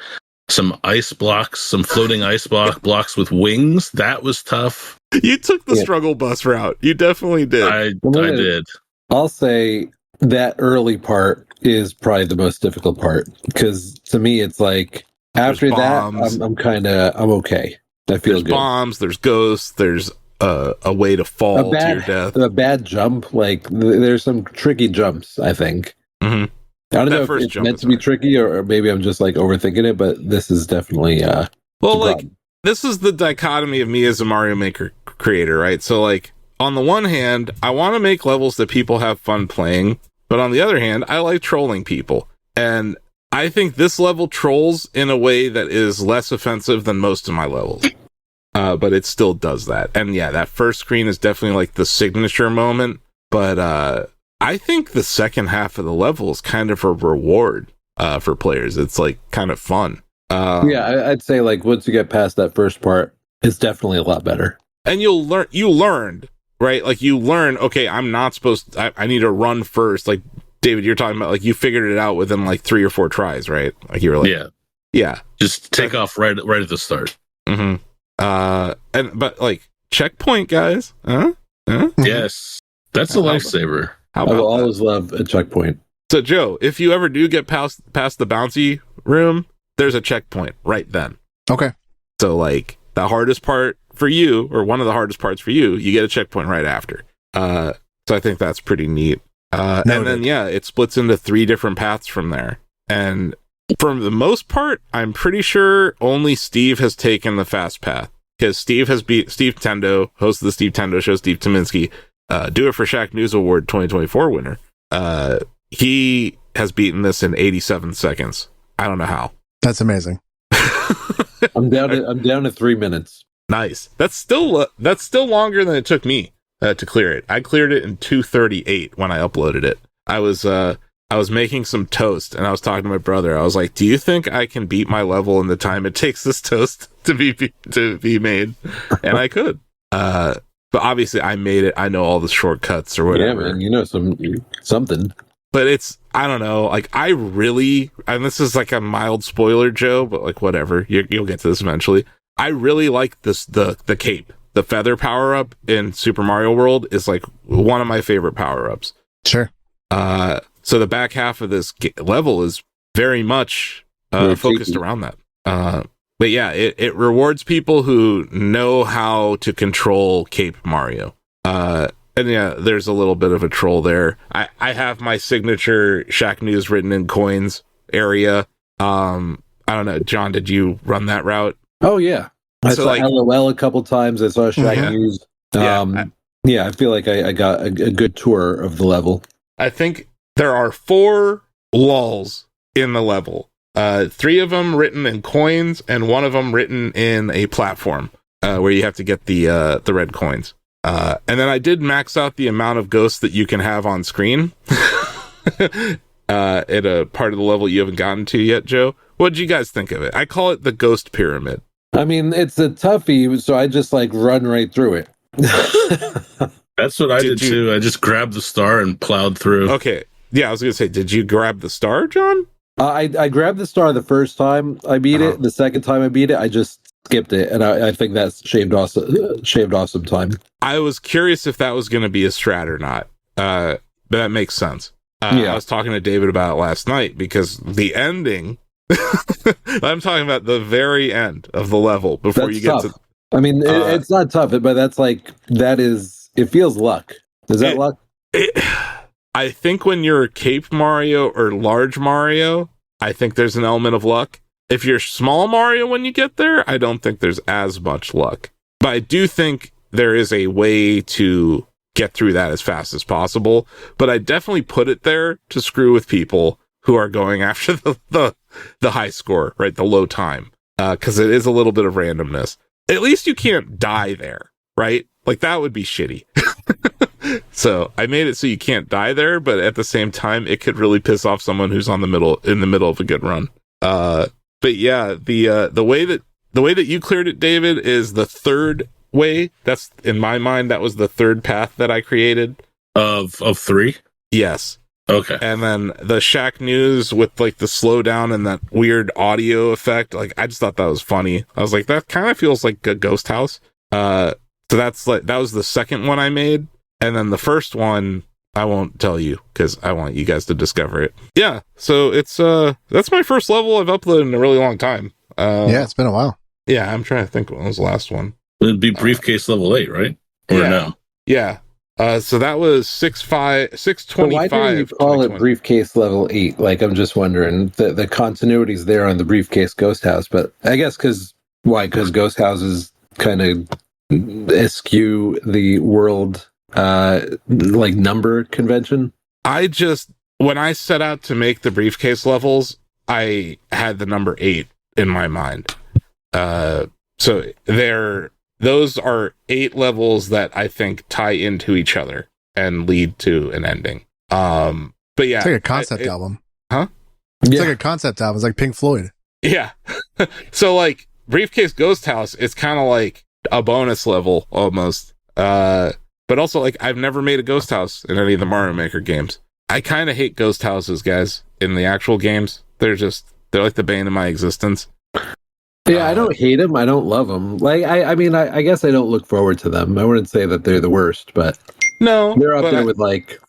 some ice blocks, some floating ice blocks with wings. That was tough. You took the struggle bus route. You definitely did. I did. I'll say that early part is probably the most difficult part, because to me it's like after that I'm okay. I feel good. Bombs, there's ghosts, there's a way to fall to your death. A bad jump, like there's some tricky jumps, I think. Mm-hmm. I don't know if it's meant to be tricky or maybe I'm just like overthinking it, but this is definitely this is the dichotomy of me as a Mario Maker creator, right? So like on the one hand, I want to make levels that people have fun playing, but on the other hand, I like trolling people. And I think this level trolls in a way that is less offensive than most of my levels. But it still does that. And yeah, that first screen is definitely like the signature moment, but I think the second half of the level is kind of a reward for players. It's like kind of fun. I'd say like once you get past that first part, it's definitely a lot better. And you learned, right? Like you learn, okay, I'm not supposed to, I need to run first. Like David, you're talking about like you figured it out within like 3 or 4 tries, right? Like you were like, yeah. Just take off right at the start. Mm-hmm. But like checkpoint, guys. Huh? Yes, that's a lifesaver. I will always love a checkpoint. So, Joe, if you ever do get past the bouncy room, there's a checkpoint right then. Okay. So, like, the hardest part for you, or one of the hardest parts for you, you get a checkpoint right after. So I think that's pretty neat. And then, yeah, it splits into 3 different paths from there. And for the most part, I'm pretty sure only Steve has taken the fast path. Because Steve has beat Steve Tendo, host of the Steve Tendo Show, Steve Tominski, Do It for Shaq News Award 2024 winner. He has beaten this in 87 seconds. I don't know how. That's amazing. I'm down to 3 minutes. Nice. That's still longer than it took me to clear it. I cleared it in 2:38 when I uploaded it. I was making some toast and I was talking to my brother. I was like, "Do you think I can beat my level in the time it takes this toast to be made?" And I could. But obviously, I made it. I know all the shortcuts or whatever. Yeah, man. You know something. But it's, I don't know, like, I really, and this is like a mild spoiler, Joe, but like, whatever, you'll get to this eventually. I really like this, the cape. The feather power-up in Super Mario World is like one of my favorite power-ups. Sure. So the back half of this level is very much focused around that. But yeah, it rewards people who know how to control Cape Mario. And yeah, there's a little bit of a troll there. I have my signature Shaq News written in coins area. I don't know, John, did you run that route? Oh yeah, I saw like, LOL a couple times. I saw Shaq News. I feel like I got a good tour of the level. I think there are 4 lulls in the level. 3 of them written in coins, and 1 of them written in a platform where you have to get the red coins. And then I did max out the amount of ghosts that you can have on screen at a part of the level you haven't gotten to yet, Joe. What did you guys think of it? I call it the ghost pyramid. I mean, it's a toughie, so I just like run right through it. That's what I did too. I just grabbed the star and plowed through. Okay. Yeah, I was going to say, did you grab the star, John? I grabbed the star the first time I beat it. The second time I beat it, I just skipped it, and I think that's shaved off some time. I was curious if that was going to be a strat or not, but that makes sense. I was talking to David about it last night because the ending. I'm talking about the very end of the level before you get to. I mean, it's not tough, but it feels luck. Is that luck? I think when you're Cape Mario or Large Mario, I think there's an element of luck. If you're Small Mario when you get there, I don't think there's as much luck. But I do think there is a way to get through that as fast as possible. But I definitely put it there to screw with people who are going after the high score, right? The low time. Because it is a little bit of randomness. At least you can't die there, right? Like, that would be shitty. So I made it so you can't die there, but at the same time, it could really piss off someone who's in the middle of a good run. But yeah, the way that you cleared it, David, is the third way. That's, in my mind, that was the third path that I created. Of 3? Yes. Okay. And then the Shaq News with like the slowdown and that weird audio effect. Like, I just thought that was funny. I was like, that kind of feels like a ghost house. So that was the second one I made. And then the first one, I won't tell you because I want you guys to discover it. Yeah, so it's that's my first level I've uploaded in a really long time. Yeah, it's been a while. Yeah, I'm trying to think when was the last one. It'd be briefcase level 8, right? Or no? Yeah. So that was 625. Why do you call it briefcase level 8? Like, I'm just wondering, the continuity's there on the briefcase ghost house, but I guess because ghost houses kind of eschew the world like number convention. When I set out to make the briefcase levels, I had the number 8 in my mind. So those are 8 levels that I think tie into each other and lead to an ending. But yeah, it's like a concept album, huh? It's like a concept album. It's like Pink Floyd. Yeah. So like briefcase ghost house, it's kind of like a bonus level almost. But also, like, I've never made a ghost house in any of the Mario Maker games. I kind of hate ghost houses, guys, in the actual games. They're like the bane of my existence. Yeah, I don't hate them. I don't love them. Like, I mean, I guess I don't look forward to them. I wouldn't say that they're the worst, but no, they're up there with like,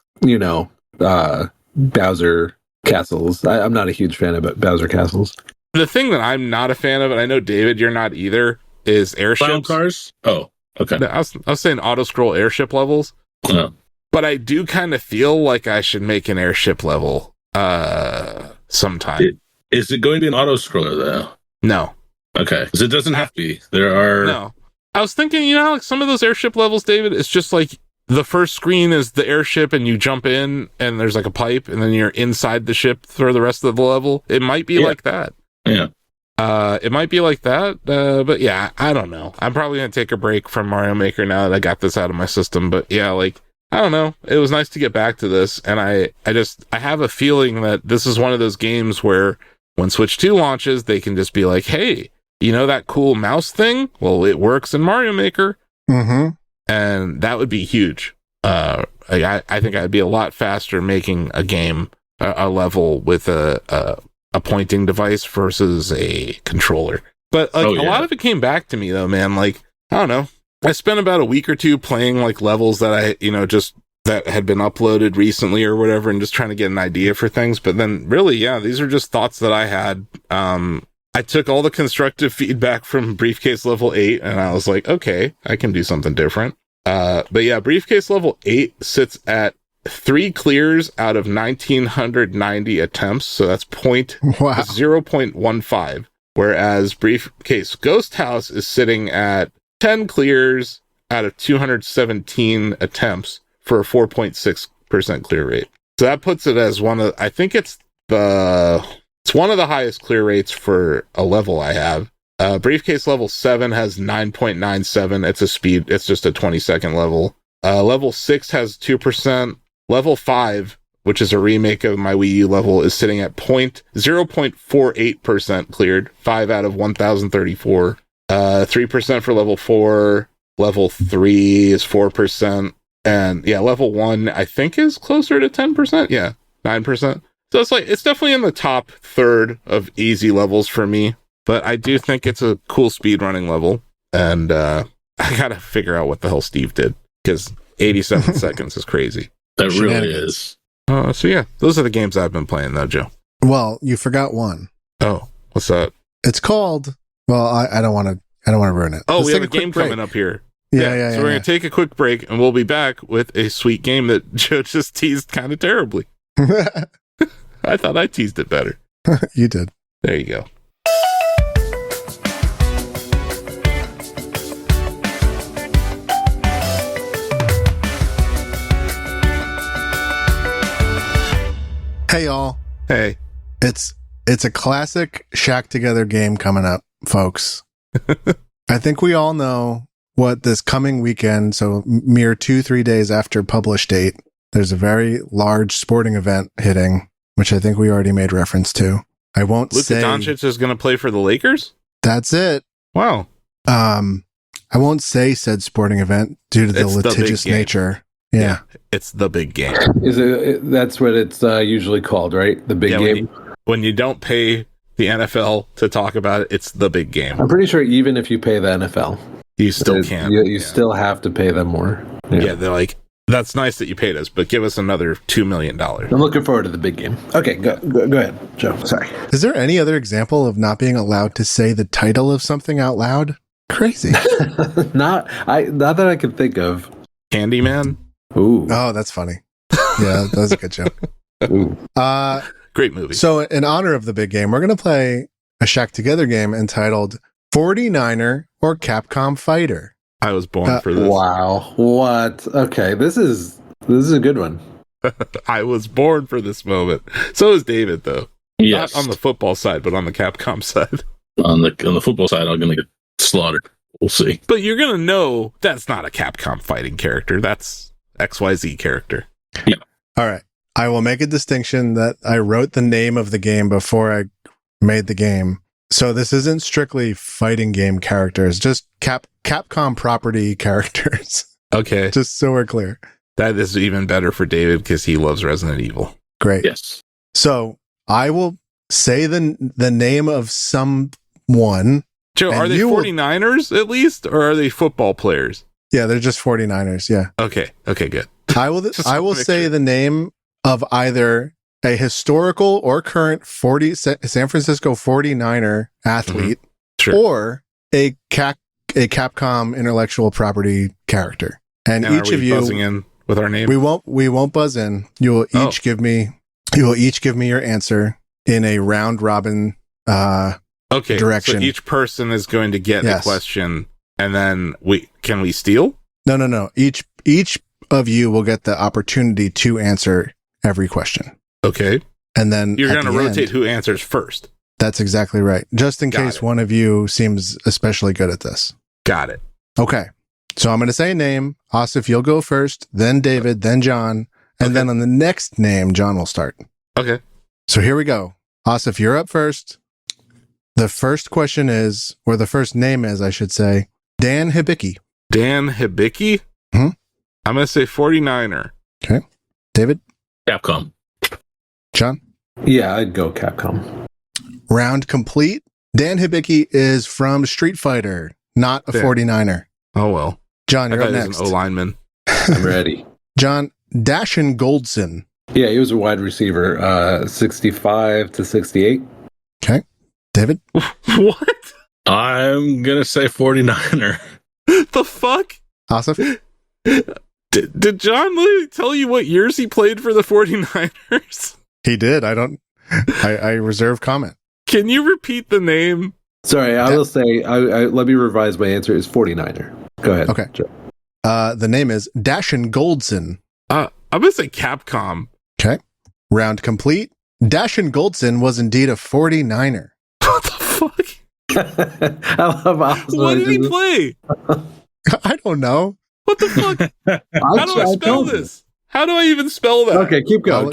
Bowser castles. I'm not a huge fan of Bowser castles. The thing that I'm not a fan of, and I know David, you're not either, is airships. Clown cars? Oh, okay. I was saying auto scroll airship levels. Oh. But I do kind of feel like I should make an airship level sometime. Is it going to be an auto scroller though? No. Okay, because it doesn't have to be. There are no. I was thinking, like some of those airship levels, David, it's just like the first screen is the airship and you jump in and there's like a pipe and then you're inside the ship for the rest of the level. It might be like that. Yeah. It might be like that, but yeah, I don't know. I'm probably gonna take a break from Mario Maker now that I got this out of my system. But yeah, like I don't know. It was nice to get back to this, and I have a feeling that this is one of those games where when Switch 2 launches, they can just be like, hey, you know that cool mouse thing? Well, it works in Mario Maker. Mm-hmm. And that would be huge. I think I'd be a lot faster making a game, a level with a pointing device versus a controller. But like a lot of it came back to me though, man. Like, I don't know. I spent about a week or two playing like levels that I, just that had been uploaded recently or whatever, and just trying to get an idea for things. But then really, yeah, these are just thoughts that I had. I took all the constructive feedback from Briefcase Level 8, and I was like, okay, I can do something different. But yeah, Briefcase Level 8 sits at 3 clears out of 1,990 attempts, so that's 0.15. Whereas Briefcase Ghost House is sitting at 10 clears out of 217 attempts for a 4.6% clear rate. So that puts it as one of, I think it's one of the highest clear rates for a level I have. Briefcase level 7 has 9.97. It's just a 20-second level. Level 6 has 2%. Level 5, which is a remake of my Wii U level, is sitting at 0.48% cleared, 5 out of 1,034. 3% for level 4. Level 3 is 4%. And yeah, level 1, I think, is closer to 10%. Yeah, 9%. So it's definitely in the top third of easy levels for me. But I do think it's a cool speedrunning level. And I gotta figure out what the hell Steve did, because 87 seconds is crazy. That really is. So yeah, those are the games I've been playing though, Joe. Well, you forgot one. Oh, what's that? It's called, well, I don't want to ruin it. Oh, we have a game coming up here. Yeah. So we're going to take a quick break, and we'll be back with a sweet game that Joe just teased kind of terribly. I thought I teased it better. You did. There you go. Hey, y'all. Hey. It's a classic Shack Together game coming up, folks. I think we all know what this coming weekend, so mere 2-3 days after publish date, there's a very large sporting event hitting, which I think we already made reference to. I won't say... Luka Doncic is going to play for the Lakers? That's it. Wow. I won't say said sporting event due to the litigious nature. Yeah. It's the big game. That's what it's usually called, right? The big game? When you don't pay the NFL to talk about it, it's the big game. I'm pretty sure even if you pay the NFL, you still can't. You still have to pay them more. Yeah, they're like, that's nice that you paid us, but give us another $2 million. I'm looking forward to the big game. Okay, go ahead, Joe. Sorry. Is there any other example of not being allowed to say the title of something out loud? Crazy. Not that I can think of. Candyman? Ooh. Oh, that's funny. Yeah, that was a good joke. Ooh. Great movie. So in honor of the big game, we're going to play a Shack Together game entitled 49er or Capcom Fighter. I was born for this. Wow. What? Okay, this is a good one. I was born for this moment. So is David, though. Yes. Not on the football side, but on the Capcom side. On the football side, I'm going to get slaughtered. We'll see. But you're going to know that's not a Capcom fighting character. That's XYZ character. Yeah. All right. I will make a distinction that I wrote the name of the game before I made the game. So this isn't strictly fighting game characters, just Capcom property characters. Okay. Just so we're clear. That is even better for David because he loves Resident Evil. Great. Yes. So I will say the name of someone, Joe, are they 49ers at least, or are they football players? Yeah, they're just 49ers. Yeah. Okay, good. I will say the name of either a historical or current San Francisco 49er athlete, Sure. or a Capcom intellectual property character. And each of you buzzing in with our name. We won't buzz in. You will each give me your answer in a round robin direction. So each person is going to get a question, and then can we steal? No. Each of you will get the opportunity to answer every question. Okay. And then you're going to rotate who answers first. That's exactly right. Just in case one of you seems especially good at this. Got it. Okay. So I'm going to say a name. Asif, you'll go first, then David, then John, and then on the next name, John will start. Okay. So here we go. Asif, you're up first. The first question is, or the first name is, I should say, Dan Hibicki. Dan Hibicki? Mm-hmm. I'm going to say 49er. Okay. David? Capcom. John? Yeah, I'd go Capcom. Round complete. Dan Hibicki is from Street Fighter, not a 49er. Oh, well. John, you're up next. An O-lineman. I'm ready. John, Dashin Goldson. Yeah, he was a wide receiver, 65 to 68. Okay. David? What? I'm going to say 49er. The fuck? Asif? Did John literally tell you what years he played for the 49ers? He did. I reserve comment. Can you repeat the name? Sorry, I will say, let me revise my answer. Is 49er. Go ahead. Okay. The name is Dashin Goldson. I'm going to say Capcom. Okay. Round complete. Dashin Goldson was indeed a 49er. What the fuck? I love what did he play? I don't know. What the fuck? How do I spell this? How do I even spell that? Okay, keep going.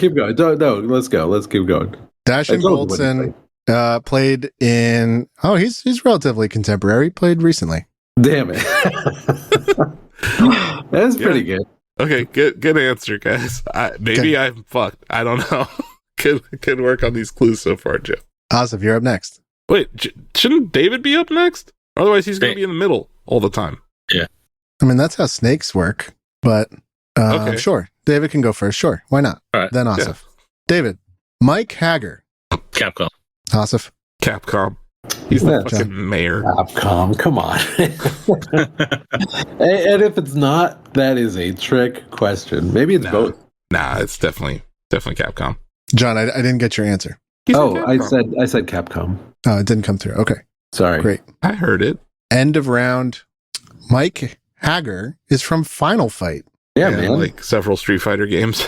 No, let's go. Let's keep going. Dashin Goldson played in... Oh, he's relatively contemporary. Played recently. Damn it. That's pretty good. Okay, good answer, guys. Maybe I'm fucked. I don't know. Could work on these clues so far, Joe. Asif, you're up next. Wait, shouldn't David be up next? Otherwise, he's going to be in the middle all the time. Yeah. I mean, that's how snakes work, but sure. David can go first. Sure. Why not? All right. Then Asif. Yeah. David, Mike Hager. Capcom. Asif. Capcom. He's the fucking mayor. Capcom, come on. And if it's not, that is a trick question. Maybe it's both. Nah, it's definitely Capcom. John, I didn't get your answer. I said Capcom. Oh, it didn't come through. Okay. Sorry. Great. I heard it. End of round. Mike Hager is from Final Fight. Yeah, man. Like several Street Fighter games.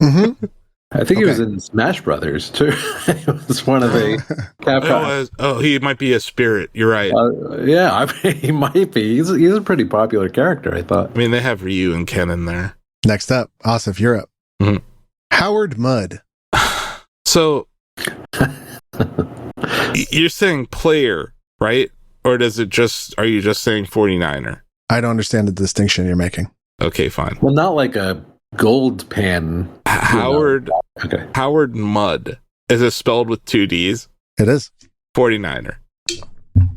Mm-hmm. I think he was in Smash Brothers, too. He was one of the Capcom. He might be a spirit. You're right. Yeah, I mean, he might be. He's a pretty popular character, I thought. I mean, they have Ryu and Ken in there. Next up, Asif, you're up. Mm-hmm. Howard Mudd. So, you're saying player, right? Or are you just saying 49er? I don't understand the distinction you're making. Okay, fine. Well, not like a gold pan. Howard Mudd. Is it spelled with 2 D's? It is. 49er.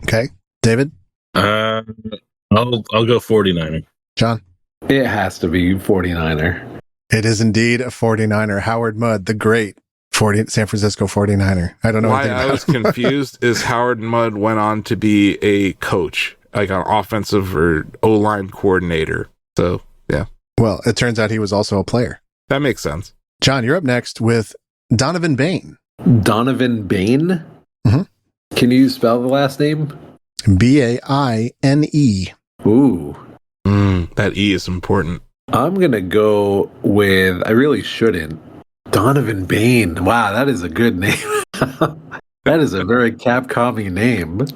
Okay. David? I'll go 49er. John? It has to be 49er. It is indeed a 49er. Howard Mudd, the great San Francisco 49er. I don't know why I was confused is Howard Mudd went on to be a coach, like an offensive or O-line coordinator. So, yeah. Well, it turns out he was also a player. That makes sense. John, you're up next with Donovan Bain. Donovan Bain? Mm-hmm. Can you spell the last name? B-A-I-N-E. Ooh. That E is important. I'm going to go with, I really shouldn't, Donovan Bain. Wow, that is a good name. That is a very Capcom-y name.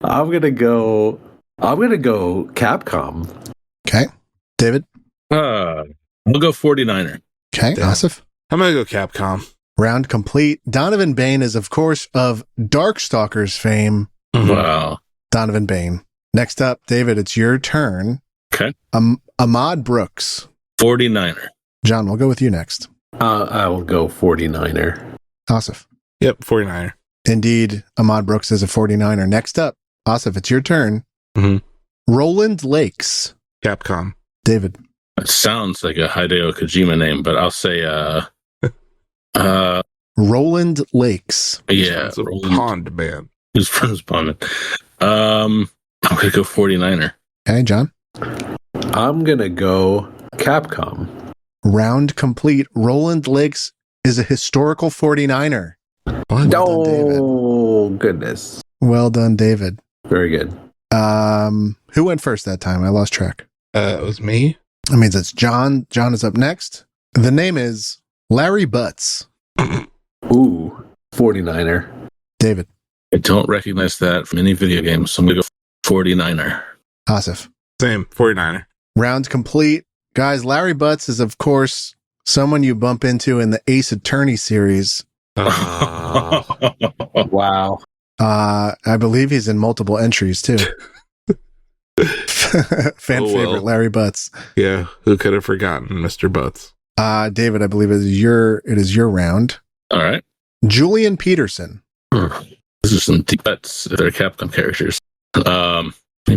I'm gonna go Capcom. Okay. David? I'll go 49er. Okay. Asif? I'm gonna go Capcom. Round complete. Donovan Bain is, of course, of Darkstalkers fame. Wow. Donovan Bain. Next up, David, it's your turn. Okay. Ahmad Brooks. 49er. John, we'll go with you next. I will go 49er. Asif. Yep, 49er. Indeed, Ahmad Brooks is a 49er. Next up, Asif, it's your turn. Mhm. Roland Lakes. Capcom. David. It sounds like a Hideo Kojima name, but I'll say Roland Lakes. yeah, It's a Roland, Pond Man. his friend's Pond. I'm gonna go 49er. Okay, John. I'm gonna go Capcom. Round complete. Roland Lakes is a historical 49er. What? done, David. Oh, goodness. Well done, David. Very good. Who went first that time? I lost track. It was me. That means it's John. John is up next. The name is Larry Butts. Ooh, 49er. David. I don't recognize that from any video game, so I'm gonna go 49er. Asif. Same 49er. Round complete. Guys, Larry Butts is, of course, someone you bump into in the Ace Attorney series. Wow. I believe he's in multiple entries, too. Fan favorite, Larry Butts. Yeah, who could have forgotten Mr. Butts? David, I believe it is your round. All right. Julian Peterson. This is some deep bets if they're Capcom characters.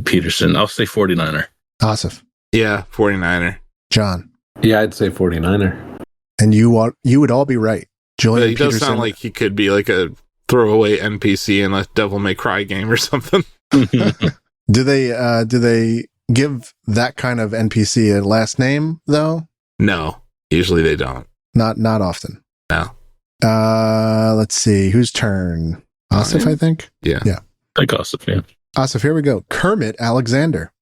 Peterson. I'll say 49er. Asif. Yeah, 49er. John. Yeah, I'd say 49er. And you would all be right. Julian He Peterson. does sound like he could be like a throwaway NPC in a Devil May Cry game or something. Do they give that kind of NPC a last name though? No, usually they don't. Not often. No. Let's see. Whose turn? Asif, I think. Yeah. I gossip, yeah. Asif, here we go. Kermit Alexander.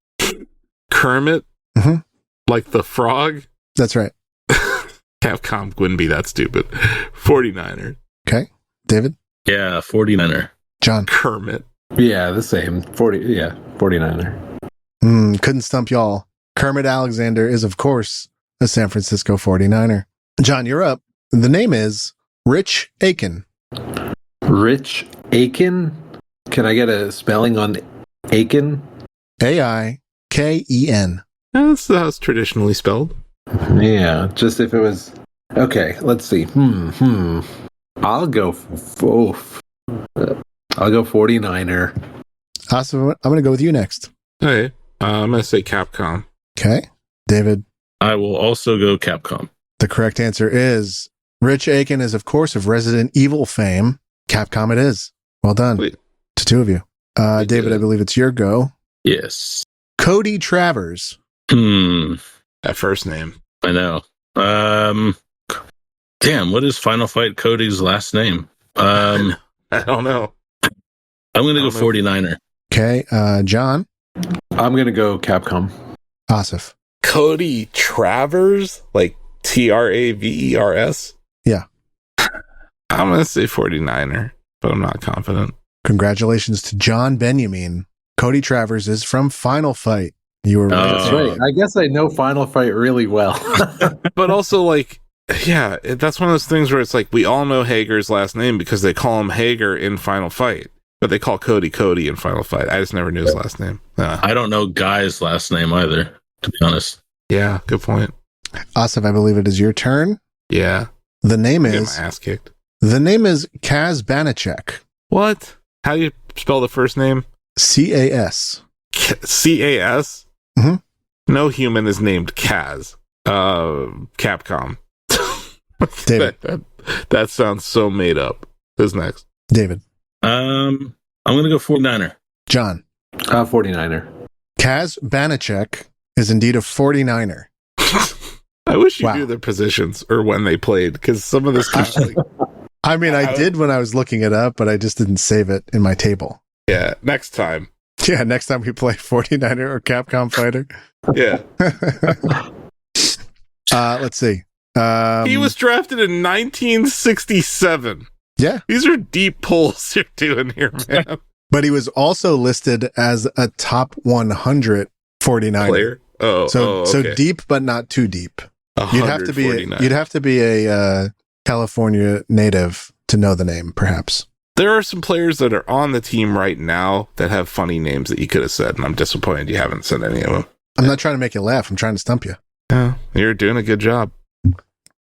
Kermit? Mhm. Like the frog? That's right. Capcom wouldn't be that stupid. 49er. Okay. David? Yeah, 49er. John? Kermit. Yeah, the same. 49er. Couldn't stump y'all. Kermit Alexander is, of course, a San Francisco 49er. John, you're up. The name is Rich Aiken. Rich Aiken? Can I get a spelling on Aiken? Aiken. That's how it's traditionally spelled. Yeah, just if it was... Okay, let's see. I'll go 49er. Awesome. I'm going to go with you next. Okay. I'm going to say Capcom. Okay. David? I will also go Capcom. The correct answer is Rich Aiken is, of course, of Resident Evil fame. Capcom it is. Well done. Wait. To two of you. David, I believe it's your go. Yes. Cody Travers. That first name. I know. Damn, what is Final Fight Cody's last name? I don't know. I'm going to go 49er. Okay. John? I'm going to go Capcom. Asif? Cody Travers? Like Travers? Yeah. I'm going to say 49er, but I'm not confident. Congratulations to John Benjamin. Cody Travers is from Final Fight. You were right. That's right. I guess I know Final Fight really well. But also, like, yeah, that's one of those things where it's like we all know Hager's last name because they call him Hager in Final Fight, but they call Cody in Final Fight. I just never knew his last name. I don't know Guy's last name either, to be honest. Yeah, good point. Asif, I believe it is your turn. Yeah. The name Get is... my ass kicked. The name is Kaz Banachek. What? How do you spell the first name? C-A-S. C-A-S? Mm-hmm. No human is named Kaz. Capcom. David. that sounds so made up. Who's next? David. I'm going to go 49er. John. 49er. Kaz Banachek is indeed a 49er. I wish you knew their positions or when they played, because some of this kind of like... I mean, I did when I was looking it up, but I just didn't save it in my table. Yeah, next time. Yeah, next time we play 49er or Capcom Fighter. Yeah. Let's see. He was drafted in 1967. Yeah. These are deep pulls you're doing here, man. But he was also listed as a top 100 49er. Player? So deep, but not too deep. You'd have to be a California native to know the name, perhaps. There are some players that are on the team right now that have funny names that you could have said, and I'm disappointed you haven't said any of them. I'm not trying to make you laugh. I'm trying to stump you. Yeah, you're doing a good job.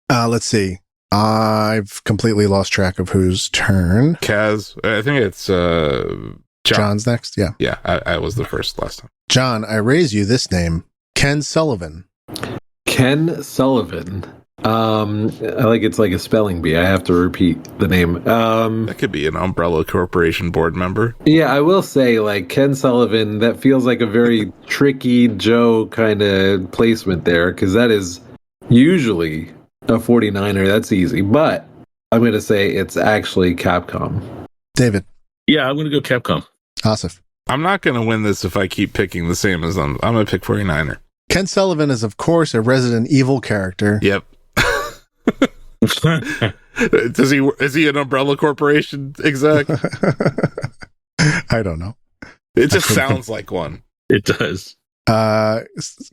Let's see. I've completely lost track of whose turn. Kaz, I think it's John's next. Yeah. Yeah, I was the first last time. John, I raise you this name. Ken Sullivan. Ken Sullivan. It's like a spelling bee. I have to repeat the name. That could be an Umbrella Corporation board member. Yeah, I will say, like, Ken Sullivan, that feels like a very tricky Joe kind of placement there, because that is usually a 49er. That's easy. But I'm going to say it's actually Capcom. David. Yeah, I'm going to go Capcom. Asif. I'm not going to win this if I keep picking the same as them. I'm going to pick 49er. Ken Sullivan is, of course, a Resident Evil character. Yep. Is he an Umbrella Corporation exec? I don't know. It just sounds like one. It does.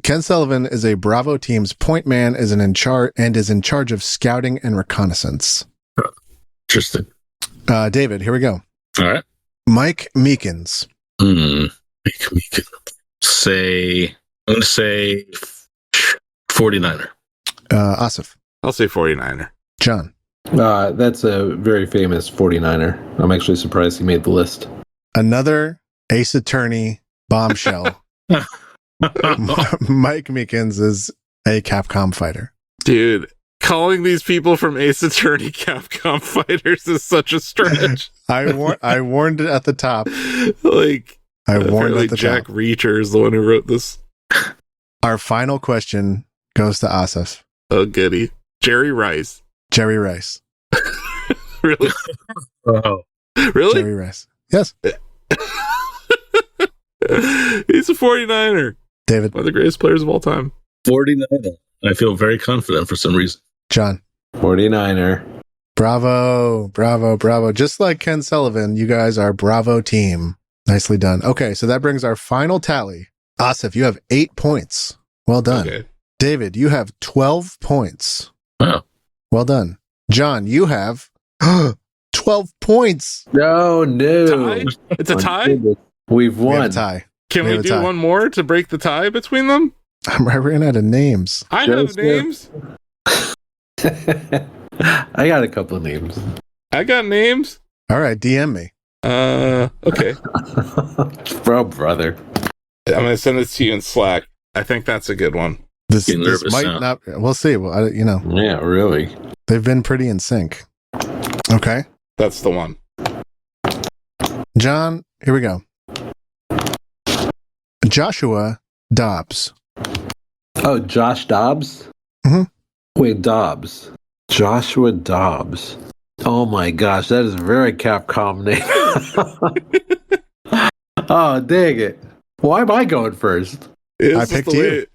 Ken Sullivan is a Bravo team's point man, is in charge of scouting and reconnaissance. Interesting. David, here we go. All right. Mike Meekins. Mike Meekins. I'm going to say 49er. Asif. I'll say 49er. John. That's a very famous 49er. I'm actually surprised he made the list. Another Ace Attorney bombshell. Mike Meekins is a Capcom fighter. Dude, calling these people from Ace Attorney Capcom fighters is such a stretch. I warned it at the top. I warned at the Jack top. Reacher is the one who wrote this. Our final question goes to Asif. Oh, goody. Jerry Rice. Jerry Rice. Really? Oh. Really? Jerry Rice. Yes. He's a 49er. David. One of the greatest players of all time. 49er. I feel very confident for some reason. John. 49er. Bravo. Bravo. Bravo. Just like Ken Sullivan, you guys are Bravo team. Nicely done. Okay, so that brings our final tally. Asif, you have 8 points. Well done. Okay. David, you have 12 points. Wow. Well done. John, you have 12 points. No. Tie? It's a tie? We've We have won. a tie. Can we do one more to break the tie between them? I'm running out of names. I Joseph. have names. I got a couple of names. I got names. All right, DM me. Okay. Bro, brother. I'm going to send this to you in Slack. I think that's a good one. This Getting nervous might now. not. We'll see. Well, Yeah, really. they've been pretty in sync. Okay, That's the one. John. Here we go. Joshua Dobbs. Oh, Josh Dobbs? Mhm. Wait, Dobbs. Joshua Dobbs. Oh my gosh, that is a very Capcom name. Oh, dang it. Why am I going first? I picked you.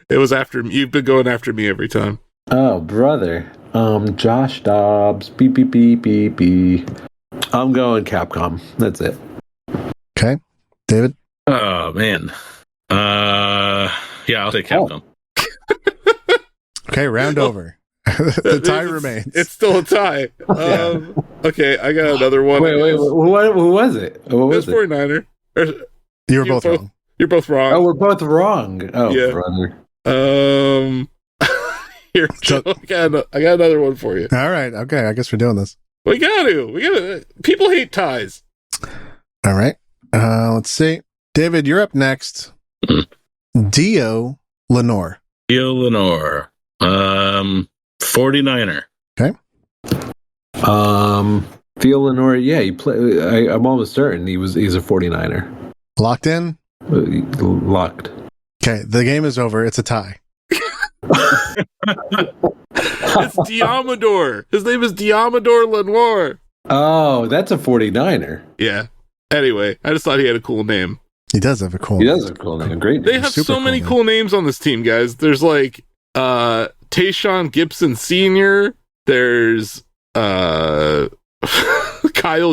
It was after me. You've been going after me every time. Oh, brother. Josh Dobbs. Beep, beep, beep, beep, beep. I'm going Capcom. That's it. Okay, David. Oh, man. Yeah, I'll take Capcom. Okay, round over. The tie remains. It's still a tie. Okay, I got another one. Wait. Who was it? What was It's 49er. You were both wrong. You're both wrong. Oh, we're both wrong. Oh, Yeah. brother. Here, So- I got another one for you. All right. Okay, I guess we're doing this. We gotta. People hate ties. All right. Let's see. David, you're up next. Dio Lenore. Theo Lenore. 49er. Theo Lenore, yeah, I'm almost certain he's a 49er. Locked in? Locked. Okay, the game is over. It's a tie. It's Diamador. His name is Diamador Lenoir. Oh, that's a 49er. Yeah. Anyway, I just thought he had a cool name. He does have a cool He does have a cool name. Great They name. have Super so many cool cool names on this team, guys. There's like Tayshaun Gibson Sr. There's Kyle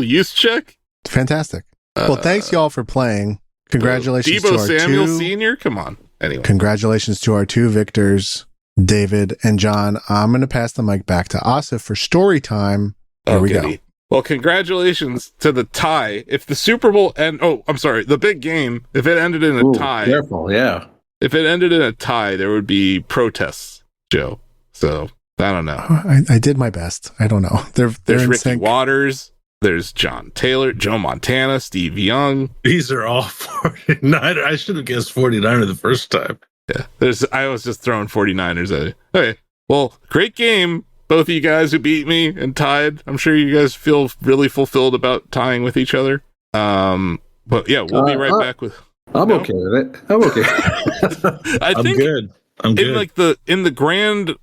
Juszczyk. Fantastic. Well, thanks y'all for playing. Congratulations to Debo our Samuel two. Sr. Come on. Anyway. Congratulations to our two victors, David and John. I'm going to pass the mic back to Asif for story time. Here we go. Well, congratulations to the tie. If the Super Bowl the big game, if it ended in a tie, Careful, yeah. if it ended in a tie, there would be protests, Joe. So I don't know. I did my best. I don't know. There's Ricky sync. Waters. There's John Taylor, Joe Montana, Steve Young. These are all 49er. I should have guessed 49er the first time. Yeah, I was just throwing 49ers at it. Okay, well, great game. Both of you guys who beat me and tied. I'm sure you guys feel really fulfilled about tying with each other. But yeah, we'll be right back with. I'm okay with it. I'm okay. I'm good. I'm good. In the grand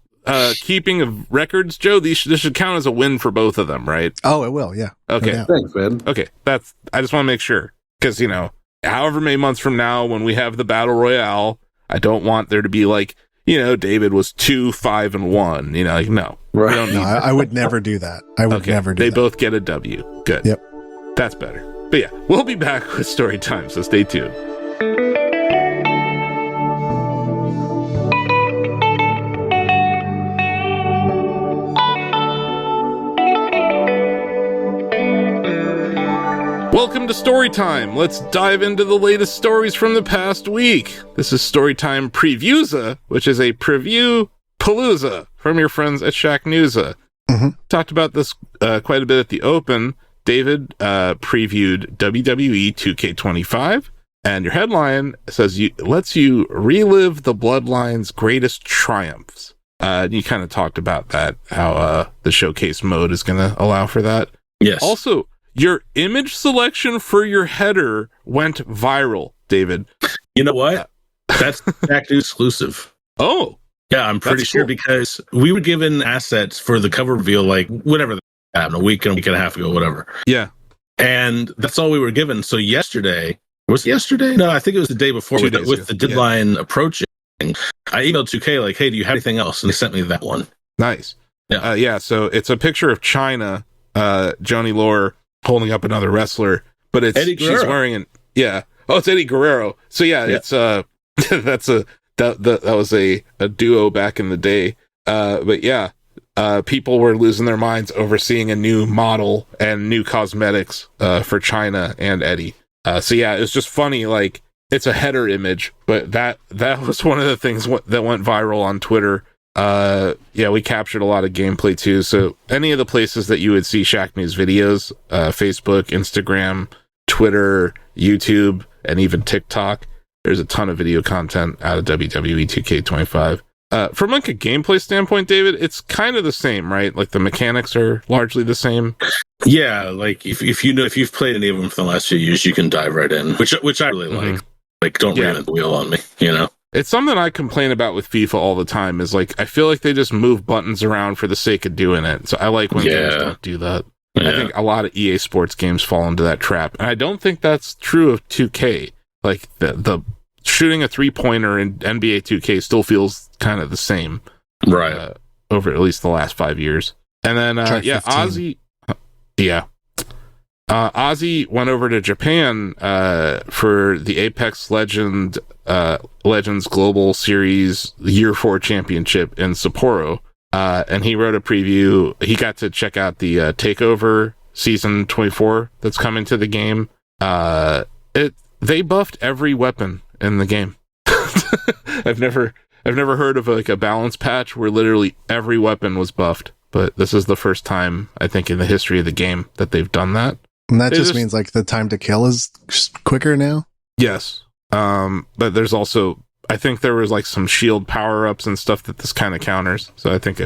keeping of records, Joe, this should count as a win for both of them, right? Oh, it will. Yeah. Okay. No Thanks, man. Okay. I just want to make sure because however many months from now when we have the battle royale, I don't want there to be like, David was 2-5-1. No. Right. We don't need that. I would never do that. I would never do that. They both get a W. Good. Yep. That's better. But yeah, we'll be back with story time, so stay tuned. Welcome to Storytime. Let's dive into the latest stories from the past week. This is Storytime Previewza, which is a preview palooza from your friends at Shack Newsa. Mm-hmm. Talked about this quite a bit at the Open. David previewed WWE 2K25, and your headline says lets you relive the Bloodline's greatest triumphs. You kind of talked about that, how the showcase mode is going to allow for that. Yes. Also, your image selection for your header went viral, David. You know what? That's Shack News exclusive. Oh. Yeah, I'm pretty sure cool. because we were given assets for the cover reveal, like whatever happened, a week and a half ago, whatever. Yeah. And that's all we were given. So yesterday, was it yesterday? No, I think it was the day before with the deadline approaching. I emailed 2K like, hey, do you have anything else? And they sent me that one. Nice. Yeah. So it's a picture of China, Joni Lore holding up another wrestler, but she's wearing it's Eddie Guerrero. So it's that was a duo back in the day. But people were losing their minds over seeing a new model and new cosmetics for China and Eddie. It was just funny, like it's a header image, but that was one of the things that went viral on Twitter. We captured a lot of gameplay too. So any of the places that you would see Shack News videos, Facebook, Instagram, Twitter, YouTube, and even TikTok, there's a ton of video content out of WWE 2K25. From like a gameplay standpoint, David, it's kind of the same, right? Like the mechanics are largely the same. Yeah, like if you've played any of them for the last few years, you can dive right in, which I really like. Like, don't reinvent the wheel on me, It's something I complain about with FIFA all the time. Is like I feel like they just move buttons around for the sake of doing it. So I like when games don't do that. Yeah. I think a lot of EA Sports games fall into that trap, and I don't think that's true of 2K. Like the shooting a 3-pointer in NBA 2K still feels kind of the same, right? Over at least the last 5 years. And then Ozzy, Ozzy went over to Japan for the Apex Legends Global Series Year 4 Championship in Sapporo, and he wrote a preview. He got to check out the Takeover Season 24 that's coming to the game. They buffed every weapon in the game. I've never heard of like a balance patch where literally every weapon was buffed, but this is the first time I think in the history of the game that they've done that. And that just means like the time to kill is quicker now? Yes. But there's also, I think there was like some shield power-ups and stuff that this kind of counters. So I think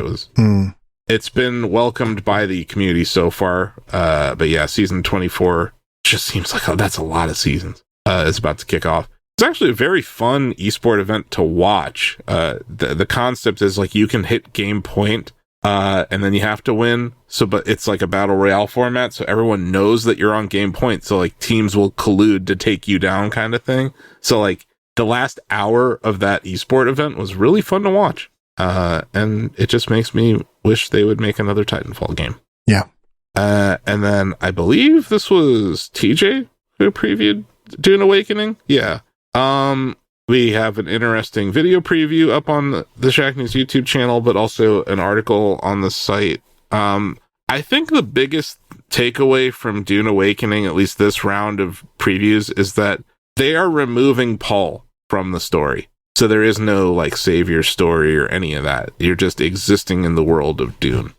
it's been welcomed by the community so far. But yeah, season 24 just seems like, that's a lot of seasons. It's about to kick off. It's actually a very fun esport event to watch. The concept is like you can hit game point, and then you have to win. But it's like a battle royale format, so everyone knows that you're on game point. So like teams will collude to take you down, kind of thing. So like the last hour of that esport event was really fun to watch, and it just makes me wish they would make another Titanfall game. Yeah. And then I believe this was TJ who previewed Dune Awakening. Yeah. We have an interesting video preview up on the Shack News YouTube channel, but also an article on the site. I think the biggest takeaway from Dune Awakening, at least this round of previews, is that they are removing Paul from the story. So there is no like savior story or any of that. You're just existing in the world of Dune,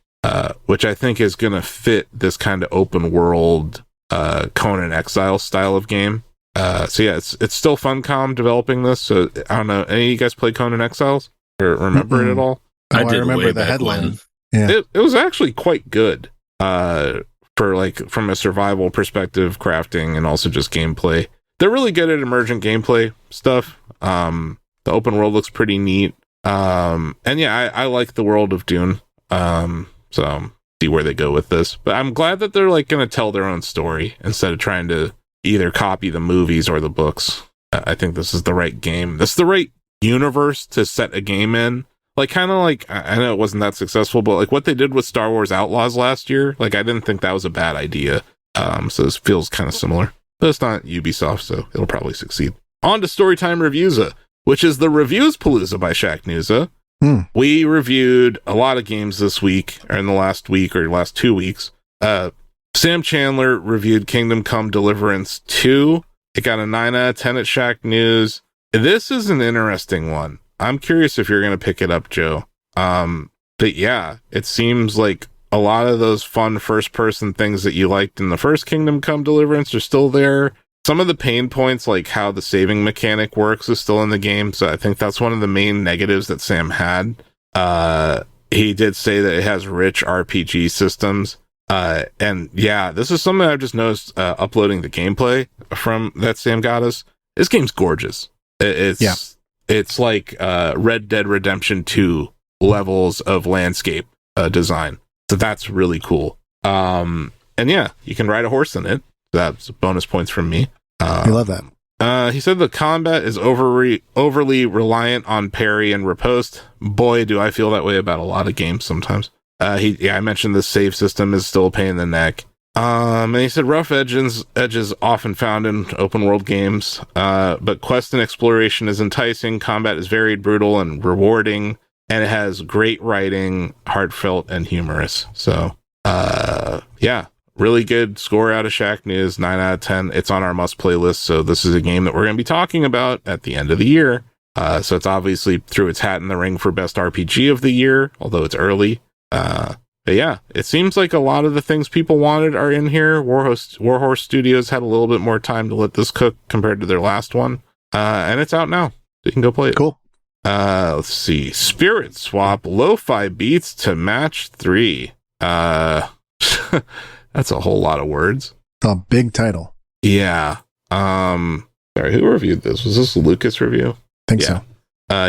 which I think is going to fit this kind of open world Conan Exile style of game. So yeah, it's still Funcom developing this. So I don't know. Any of you guys play Conan Exiles or remember it at all? Oh, I did remember way the back headline. when. Yeah. It was actually quite good for like from a survival perspective, crafting, and also just gameplay. They're really good at emergent gameplay stuff. The open world looks pretty neat. And yeah, I like the world of Dune. So see where they go with this. But I'm glad that they're like going to tell their own story instead of trying to either copy the movies or the books. I think this is the right game. This is the right universe to set a game in. Like, kind of like, I know it wasn't that successful, but like what they did with Star Wars Outlaws last year, like I didn't think that was a bad idea. So this feels kind of similar. But it's not Ubisoft, so it'll probably succeed. On to Storytime Reviewsa, which is the Reviews Palooza by Shacknewsa. We reviewed a lot of games this week, or in the last week, or last 2 weeks. Sam Chandler reviewed Kingdom Come Deliverance 2. It got a 9 out of 10 at Shack News. This is an interesting one. I'm curious if you're going to pick it up, Joe. But yeah, it seems like a lot of those fun first-person things that you liked in the first Kingdom Come Deliverance are still there. Some of the pain points, like how the saving mechanic works, is still in the game. So I think that's one of the main negatives that Sam had. He did say that it has rich RPG systems. And yeah, this is something I've just noticed uploading the gameplay from that Sam got us. This game's gorgeous. It's like Red Dead Redemption 2 levels of landscape design. So that's really cool. And yeah, you can ride a horse in it. That's bonus points from me. I love that. He said the combat is overly reliant on parry and riposte. Boy, do I feel that way about a lot of games sometimes. I mentioned the save system is still a pain in the neck. And he said rough edges often found in open world games, but quest and exploration is enticing. Combat is varied, brutal, and rewarding, and it has great writing, heartfelt, and humorous. So, yeah, really good score out of Shack News, 9 out of 10. It's on our must play list, so this is a game that we're going to be talking about at the end of the year. So it's obviously threw its hat in the ring for best RPG of the year, although it's early. But yeah, it seems like a lot of the things people wanted are in here. Warhorse Studios had a little bit more time to let this cook compared to their last one. And it's out now. So you can go play it. Cool. Let's see. Spirit Swap Lo-Fi Beats to Match 3. That's a whole lot of words. It's a big title. Yeah. Sorry, who reviewed this? Was this Lucas review? Think so.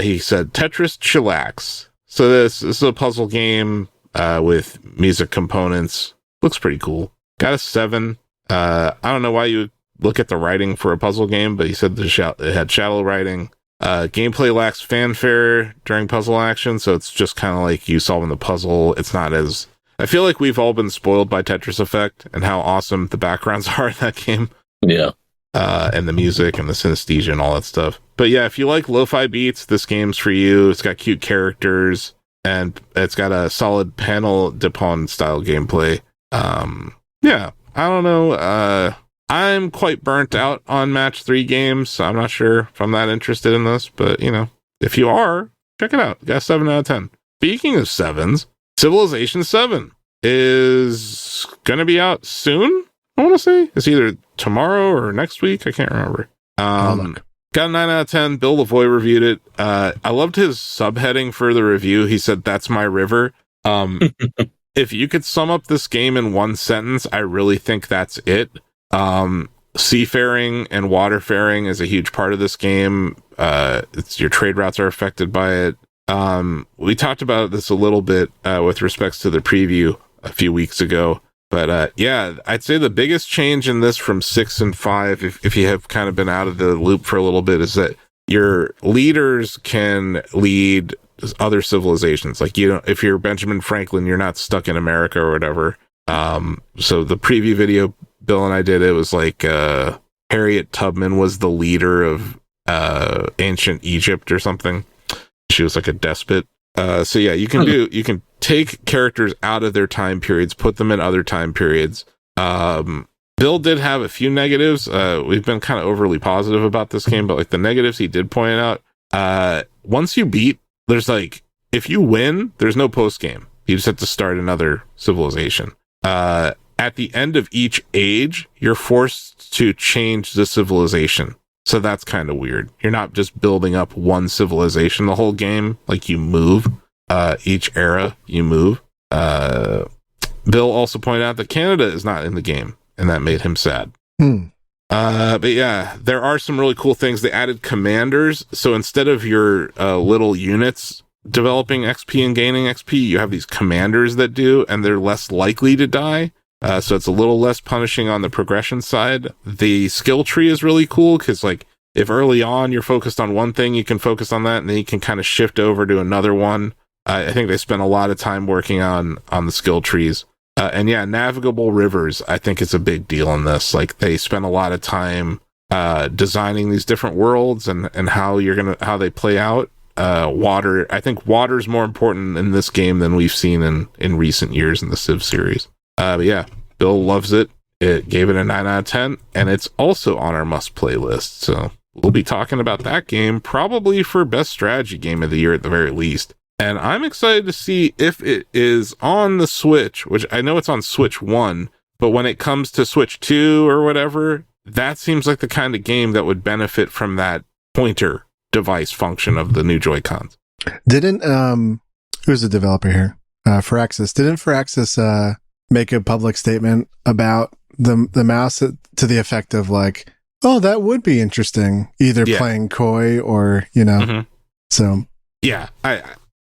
He said Tetris Chillax. So this is a puzzle game with music components. Looks pretty cool. Got a 7. I don't know why you would look at the writing for a puzzle game, but he said it had shallow writing. Gameplay lacks fanfare during puzzle action, so it's just kind of like you solving the puzzle. It's not as... I feel like we've all been spoiled by Tetris Effect and how awesome the backgrounds are in that game. Yeah. And the music and the synesthesia and all that stuff. But yeah, if you like lo-fi beats, this game's for you. It's got cute characters, and it's got a solid panel Dupont style gameplay. Yeah, I don't know. I'm quite burnt out on match 3 games, so I'm not sure if I'm that interested in this, but you know, if you are, check it out. Got a 7 out of 10. Speaking of 7s, Civilization 7 is gonna be out soon. I want to say it's either tomorrow or next week. I can't remember. Got a 9 out of 10. Bill Lavoie reviewed it. I loved his subheading for the review. He said, "That's my river." If you could sum up this game in one sentence, I really think that's it. Seafaring and waterfaring is a huge part of this game. Your trade routes are affected by it. We talked about this a little bit with respects to the preview a few weeks ago. But yeah, I'd say the biggest change in this from 6 and 5, if you have kind of been out of the loop for a little bit, is that your leaders can lead other civilizations. Like, you know, if you're Benjamin Franklin, you're not stuck in America or whatever. So the preview video Bill and I did, it was like Harriet Tubman was the leader of ancient Egypt or something. She was like a despot. So yeah, you can take characters out of their time periods, put them in other time periods. Bill did have a few negatives. We've been kind of overly positive about this game, but like the negatives he did point out, Once you beat, there's like, if you win, there's no post game. You just have to start another civilization. At the end of each age, you're forced to change the civilization. So that's kind of weird. You're not just building up one civilization the whole game. Like, you move. Each era, you move. Bill also pointed out that Canada is not in the game, and that made him sad. But yeah, there are some really cool things. They added commanders. So instead of your little units developing XP and gaining XP, you have these commanders that do, and they're less likely to die. So it's a little less punishing on the progression side. The skill tree is really cool because, like, if early on you're focused on one thing, you can focus on that, and then you can kind of shift over to another one. I think they spent a lot of time working on the skill trees. And yeah, navigable rivers, I think, is a big deal in this. Like, they spent a lot of time designing these different worlds and how how they play out. Water, I think water's more important in this game than we've seen in recent years in the Civ series. But yeah, Bill loves it. It gave it a 9 out of 10, and it's also on our must-play list. So we'll be talking about that game probably for best strategy game of the year at the very least. And I'm excited to see if it is on the Switch, which I know it's on Switch 1, but when it comes to Switch 2 or whatever, that seems like the kind of game that would benefit from that pointer device function of the new Joy-Cons. Didn't, who's the developer here? Firaxis. Didn't Firaxis make a public statement about the mouse to the effect of, like, oh, that would be interesting, either playing coy or, so. Yeah,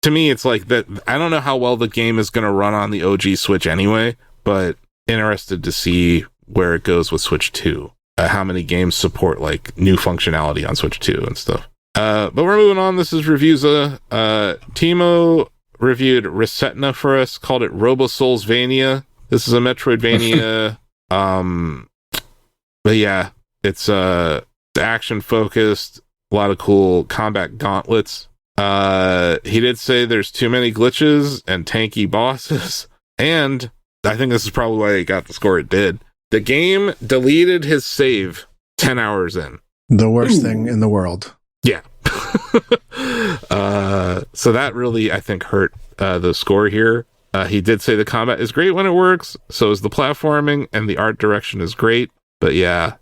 to me, it's like that. I don't know how well the game is going to run on the OG Switch anyway, but interested to see where it goes with Switch 2. How many games support, like, new functionality on Switch 2 and stuff. But we're moving on. This is Reviewza. Timo reviewed Resetna for us, called it Robo-Soulsvania. This is a Metroidvania. But yeah, it's action focused, a lot of cool combat gauntlets. He did say there's too many glitches and tanky bosses, and I think this is probably why it got the score it did. The game deleted his save 10 hours in. The worst thing in the world. Yeah. So that really, I think, hurt the score here. He did say the combat is great when it works, so is the platforming, and the art direction is great. But yeah,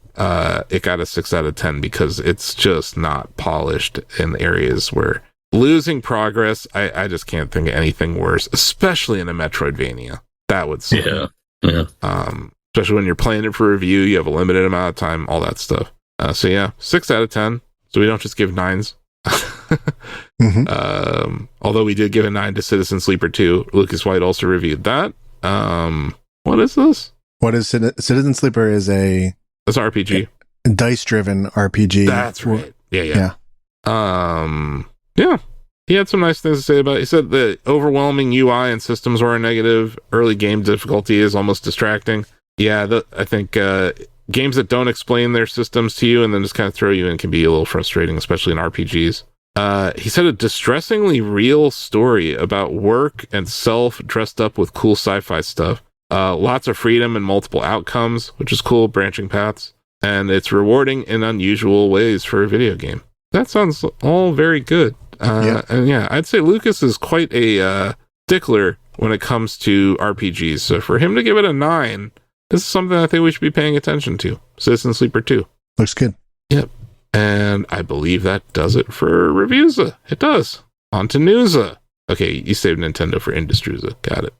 it got a 6 out of 10 because it's just not polished in areas where losing progress. I just can't think of anything worse, especially in a Metroidvania. That would suck. Yeah. Especially when you're playing it for review, you have a limited amount of time, all that stuff. So yeah, 6 out of 10. So we don't just give 9s. Although we did give a 9 to Citizen Sleeper 2. Lucas White also reviewed that. What is this? What is Citizen Sleeper? Is it's RPG. Dice-driven RPG. That's right. Yeah. Yeah. He had some nice things to say about it. He said the overwhelming UI and systems were a negative. Early game difficulty is almost distracting. Yeah, I think games that don't explain their systems to you and then just kind of throw you in can be a little frustrating, especially in RPGs. He said a distressingly real story about work and self dressed up with cool sci-fi stuff. Lots of freedom and multiple outcomes, which is cool, branching paths. And it's rewarding in unusual ways for a video game. That sounds all very good. And yeah, I'd say Lucas is quite a stickler when it comes to RPGs. So for him to give it a 9, this is something I think we should be paying attention to. Citizen Sleeper 2. Looks good. Yep. And I believe that does it for Reviewza. It does. On to Newza. Okay, you saved Nintendo for Industrywza. Got it.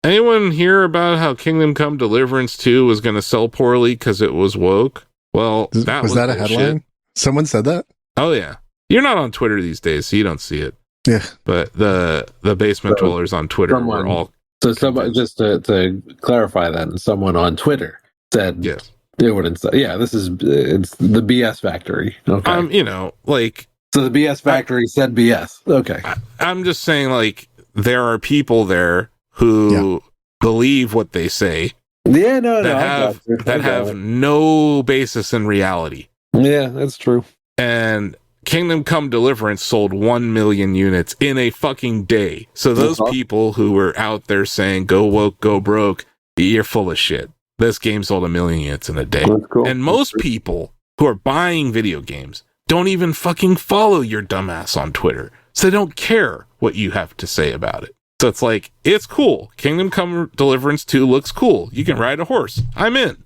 Anyone hear about how Kingdom Come Deliverance 2 was going to sell poorly because it was woke? Well, was that a headline? Someone said that? Oh, yeah. You're not on Twitter these days, so you don't see it. Yeah. But the basement dwellers on Twitter were all... So someone, just to clarify that, someone on Twitter said... Yes. They wouldn't say... Yeah, it's the BS Factory. Okay. Like... So the BS Factory said BS. Okay. I'm just saying, like, there are people there who believe what they say. Yeah, no, that have no basis in reality. Yeah, that's true. And Kingdom Come Deliverance sold 1 million units in a fucking day. So those people who were out there saying, go woke, go broke, you're full of shit. This game sold 1 million units in a day. Cool. And most people who are buying video games don't even fucking follow your dumbass on Twitter. So they don't care what you have to say about it. So it's like, it's cool. Kingdom Come Deliverance 2 looks cool. You can ride a horse. I'm in.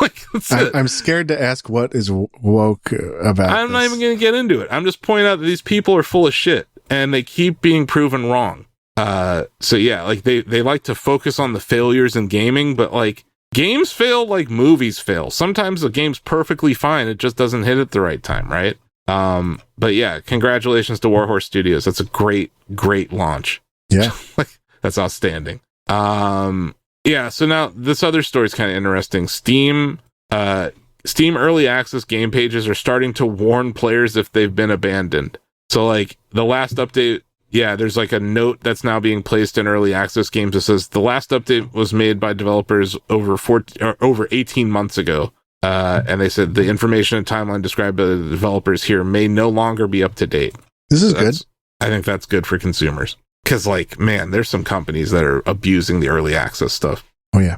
Like, that's it. I'm scared to ask what is woke about I'm not even going to get into it. I'm just pointing out that these people are full of shit and they keep being proven wrong. So yeah, like they like to focus on the failures in gaming, but like games fail like movies fail. Sometimes the game's perfectly fine. It just doesn't hit at the right time, right? But yeah, congratulations to Warhorse Studios. That's a great launch. Yeah. Like, that's outstanding. Yeah, so now this other story is kind of interesting. Steam early access game pages are starting to warn players if they've been abandoned. So like the last update, yeah, there's like a note that's now being placed in early access games that says the last update was made by developers over 18 months ago. And they said the information and timeline described by the developers here may no longer be up to date. This is good. I think that's good for consumers. Because, like, man, there's some companies that are abusing the early access stuff. Oh, yeah.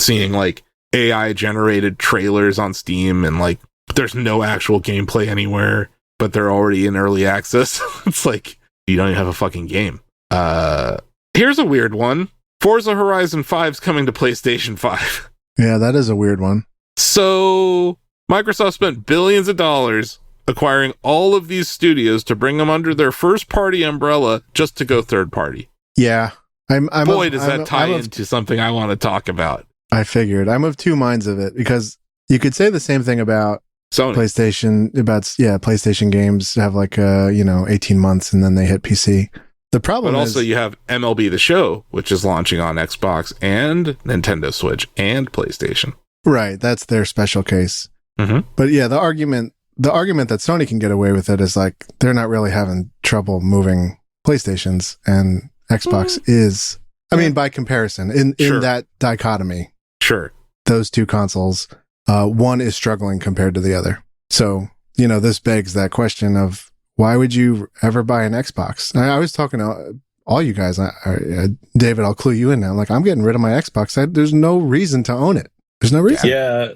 Seeing, like, AI-generated trailers on Steam and, like, there's no actual gameplay anywhere, but they're already in early access. It's like, you don't even have a fucking game. Here's a weird one. Forza Horizon 5's coming to PlayStation 5. Yeah, that is a weird one. So, Microsoft spent billions of dollars acquiring all of these studios to bring them under their first-party umbrella just to go third-party. Yeah. Does that tie into something I want to talk about. I figured. I'm of two minds of it, because you could say the same thing about Sony. PlayStation games have like 18 months and then they hit PC. The problem But also you have MLB The Show, which is launching on Xbox and Nintendo Switch and PlayStation. Right, that's their special case. Mm-hmm. But yeah, the argument that Sony can get away with it is like they're not really having trouble moving PlayStations, and Xbox is. I mean, by comparison, in that dichotomy, sure, those two consoles, one is struggling compared to the other. So this begs that question of why would you ever buy an Xbox? I was talking to all you guys. David, I'll clue you in now. Like, I'm getting rid of my Xbox. There's no reason to own it. There's no reason. Yeah.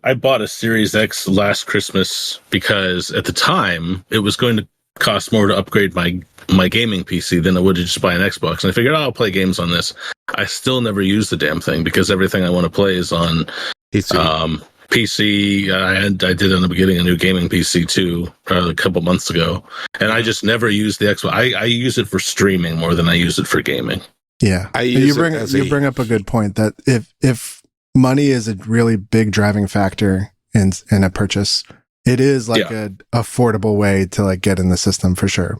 I bought a Series X last Christmas because at the time it was going to cost more to upgrade my gaming PC than it would to just buy an Xbox. And I figured, I'll play games on this. I still never use the damn thing because everything I want to play is on PC. I did end up getting a new gaming PC too a couple months ago. And I just never use the Xbox. I use it for streaming more than I use it for gaming. Yeah. You bring up a good point that if money is a really big driving factor in a purchase, it is like an affordable way to like get in the system for sure.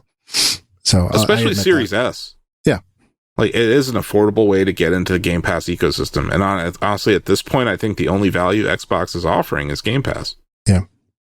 So especially Series S. Yeah. Like, it is an affordable way to get into the Game Pass ecosystem. And honestly, at this point, I think the only value Xbox is offering is Game Pass. Yeah.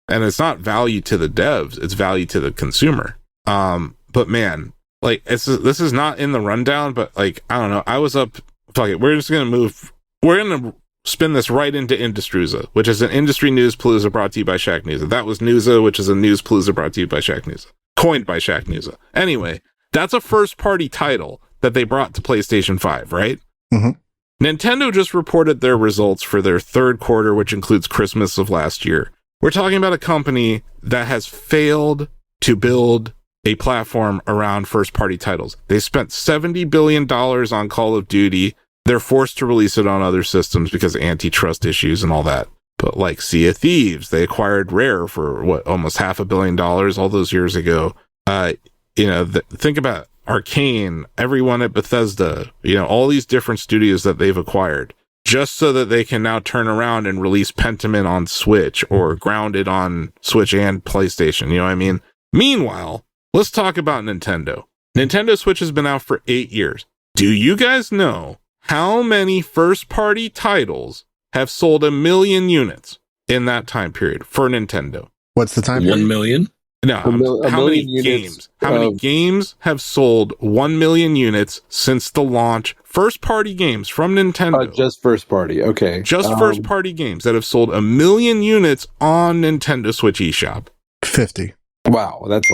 And it's not value to the devs, it's value to the consumer. But man, like, this is not in the rundown, but like, I don't know. I was up, fuck it. We're going to spin this right into Industrooza, which is an industry news palooza brought to you by Shacknooza. That was Newsa, which is a news palooza brought to you by Shacknooza. Coined by Shacknooza. Anyway, that's a first-party title that they brought to PlayStation 5, right? Mm-hmm. Nintendo just reported their results for their third quarter, which includes Christmas of last year. We're talking about a company that has failed to build a platform around first-party titles. They spent $70 billion on Call of Duty. They're forced to release it on other systems because of antitrust issues and all that. But like Sea of Thieves, they acquired Rare for almost $500 million all those years ago. Think about Arcane, everyone at Bethesda, all these different studios that they've acquired just so that they can now turn around and release Pentiment on Switch or Grounded on Switch and PlayStation. You know what I mean? Meanwhile, let's talk about Nintendo. Nintendo Switch has been out for 8 years. Do you guys know how many first-party titles have sold 1 million units in that time period for Nintendo? What's the time period? 1 million? No, how many games? How many games have sold 1 million units since the launch? First-party games from Nintendo. Just first-party, okay. Just first-party games that have sold 1 million units on Nintendo Switch eShop. 50. Wow, that's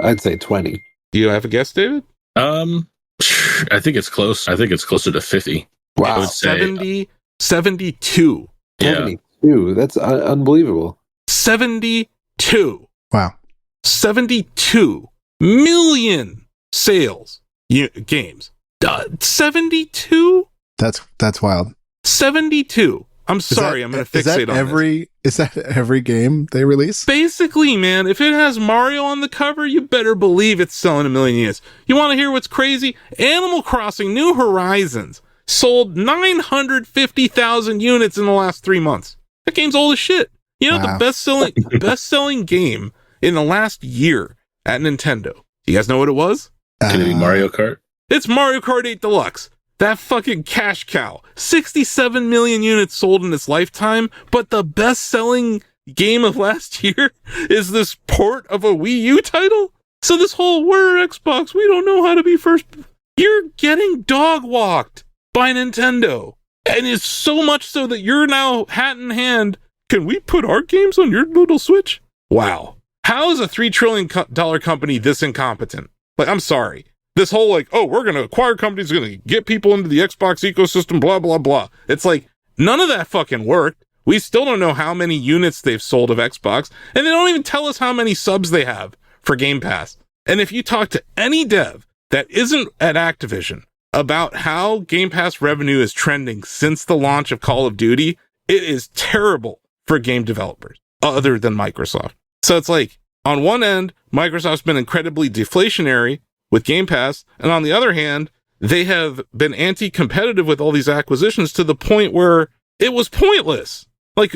I'd say 20. Do you have a guess, David? I think it's close. I think it's closer to 50. Wow. I would say 72. Yeah. 72. That's unbelievable. 72. Wow. 72 million sales games. 72? That's wild. 72. I'm sorry, I'm going to fixate on this. Is that every game they release? Basically, man, if it has Mario on the cover, you better believe it's selling 1 million units. You want to hear what's crazy? Animal Crossing New Horizons sold 950,000 units in the last 3 months. That game's old as shit. You know, wow. The best-selling game in the last year at Nintendo. You guys know what it was? Can it be Mario Kart? It's Mario Kart 8 Deluxe. That fucking cash cow. 67 million units sold in its lifetime, but the best-selling game of last year is this port of a Wii U title? So this whole, we're Xbox, we don't know how to be first. You're getting dog-walked by Nintendo. And it's so much so that you're now hat in hand, can we put our games on your little Switch? Wow. How is a $3 trillion company this incompetent? Like, I'm sorry. This whole we're going to acquire companies, going to get people into the Xbox ecosystem, blah, blah, blah. It's like, none of that fucking worked. We still don't know how many units they've sold of Xbox, and they don't even tell us how many subs they have for Game Pass. And if you talk to any dev that isn't at Activision about how Game Pass revenue is trending since the launch of Call of Duty, it is terrible for game developers, other than Microsoft. So it's like, on one end, Microsoft's been incredibly deflationary with Game Pass, and on the other hand, they have been anti-competitive with all these acquisitions to the point where it was pointless. Like,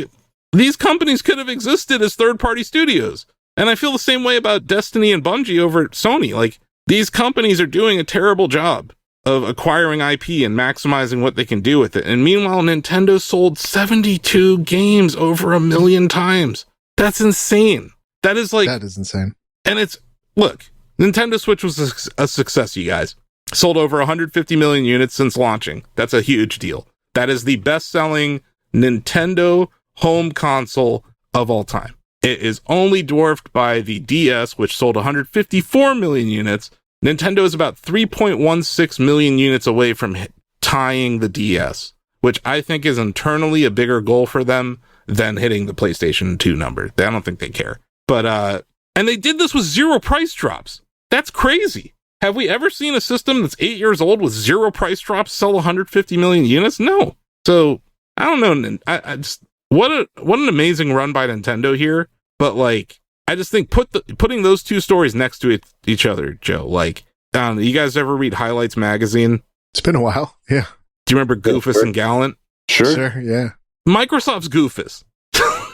these companies could have existed as third-party studios. And I feel the same way about Destiny and Bungie over at Sony. Like, these companies are doing a terrible job of acquiring IP and maximizing what they can do with it. And meanwhile, Nintendo sold 72 games over 1 million times. That's insane. That is insane. And look, Nintendo Switch was a success, you guys. Sold over 150 million units since launching. That's a huge deal. That is the best-selling Nintendo home console of all time. It is only dwarfed by the DS, which sold 154 million units. Nintendo is about 3.16 million units away from tying the DS, which I think is internally a bigger goal for them than hitting the PlayStation 2 number. I don't think they care. But, and they did this with 0 price drops. That's crazy. Have we ever seen a system that's 8 years old with 0 price drops sell 150 million units? No. So, I don't know. I just, what an amazing run by Nintendo here. But, like, I just think putting those two stories next to each other, Joe, like, you guys ever read Highlights magazine? It's been a while, yeah. Do you remember Goofus and Gallant? Sure, yeah. Microsoft's Goofus.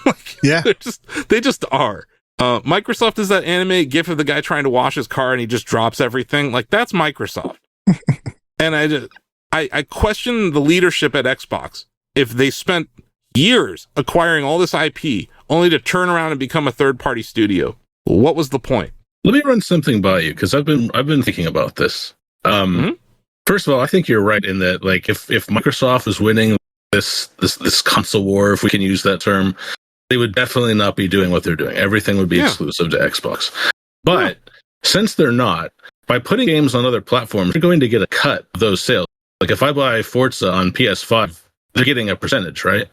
Like, yeah. They just are. Microsoft is that anime gif of the guy trying to wash his car and he just drops everything. Like, that's Microsoft. And I question the leadership at Xbox. If they spent years acquiring all this IP only to turn around and become a third-party studio, what was the point? Let me run something by you, because I've been thinking about this. First of all, I think you're right in that, like, if Microsoft is winning this console war, if we can use that term, they would definitely not be doing what they're doing. Everything would be exclusive to Xbox. But since they're not, by putting games on other platforms, you're going to get a cut of those sales. Like, if I buy Forza on PS5, they're getting a percentage, right?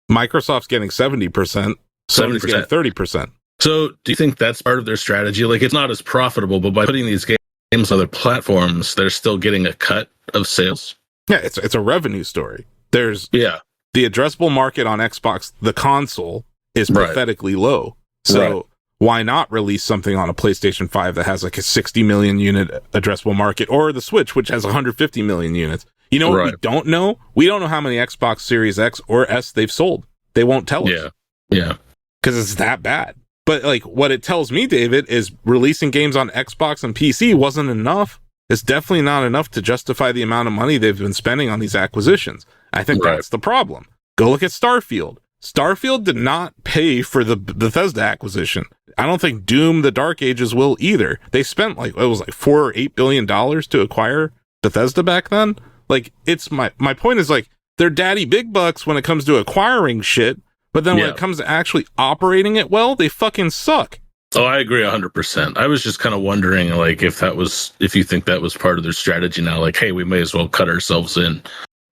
Microsoft's getting 70%. Sony's getting 30%. So do you think that's part of their strategy? Like, it's not as profitable, but by putting these games on other platforms, they're still getting a cut of sales? Yeah, it's a revenue story. There's the addressable market on Xbox, the console, is pathetically low. So why not release something on a PlayStation 5 that has like a 60 million unit addressable market, or the Switch, which has 150 million units? You know what we don't know? We don't know how many Xbox Series X or S they've sold. They won't tell us. Yeah. Because it's that bad. But like, what it tells me, David, is releasing games on Xbox and PC wasn't enough. It's definitely not enough to justify the amount of money they've been spending on these acquisitions. I think that's the problem. Go look at Starfield. Starfield did not pay for the Bethesda acquisition. I don't think Doom, the Dark Ages will either. They spent $4 or $8 billion to acquire Bethesda back then. Like, it's my point is, like, they're daddy big bucks when it comes to acquiring shit, but then when it comes to actually operating it well, they fucking suck. Oh, I agree 100%. I was just kind of wondering, like, if you think that was part of their strategy now, like, hey, we may as well cut ourselves in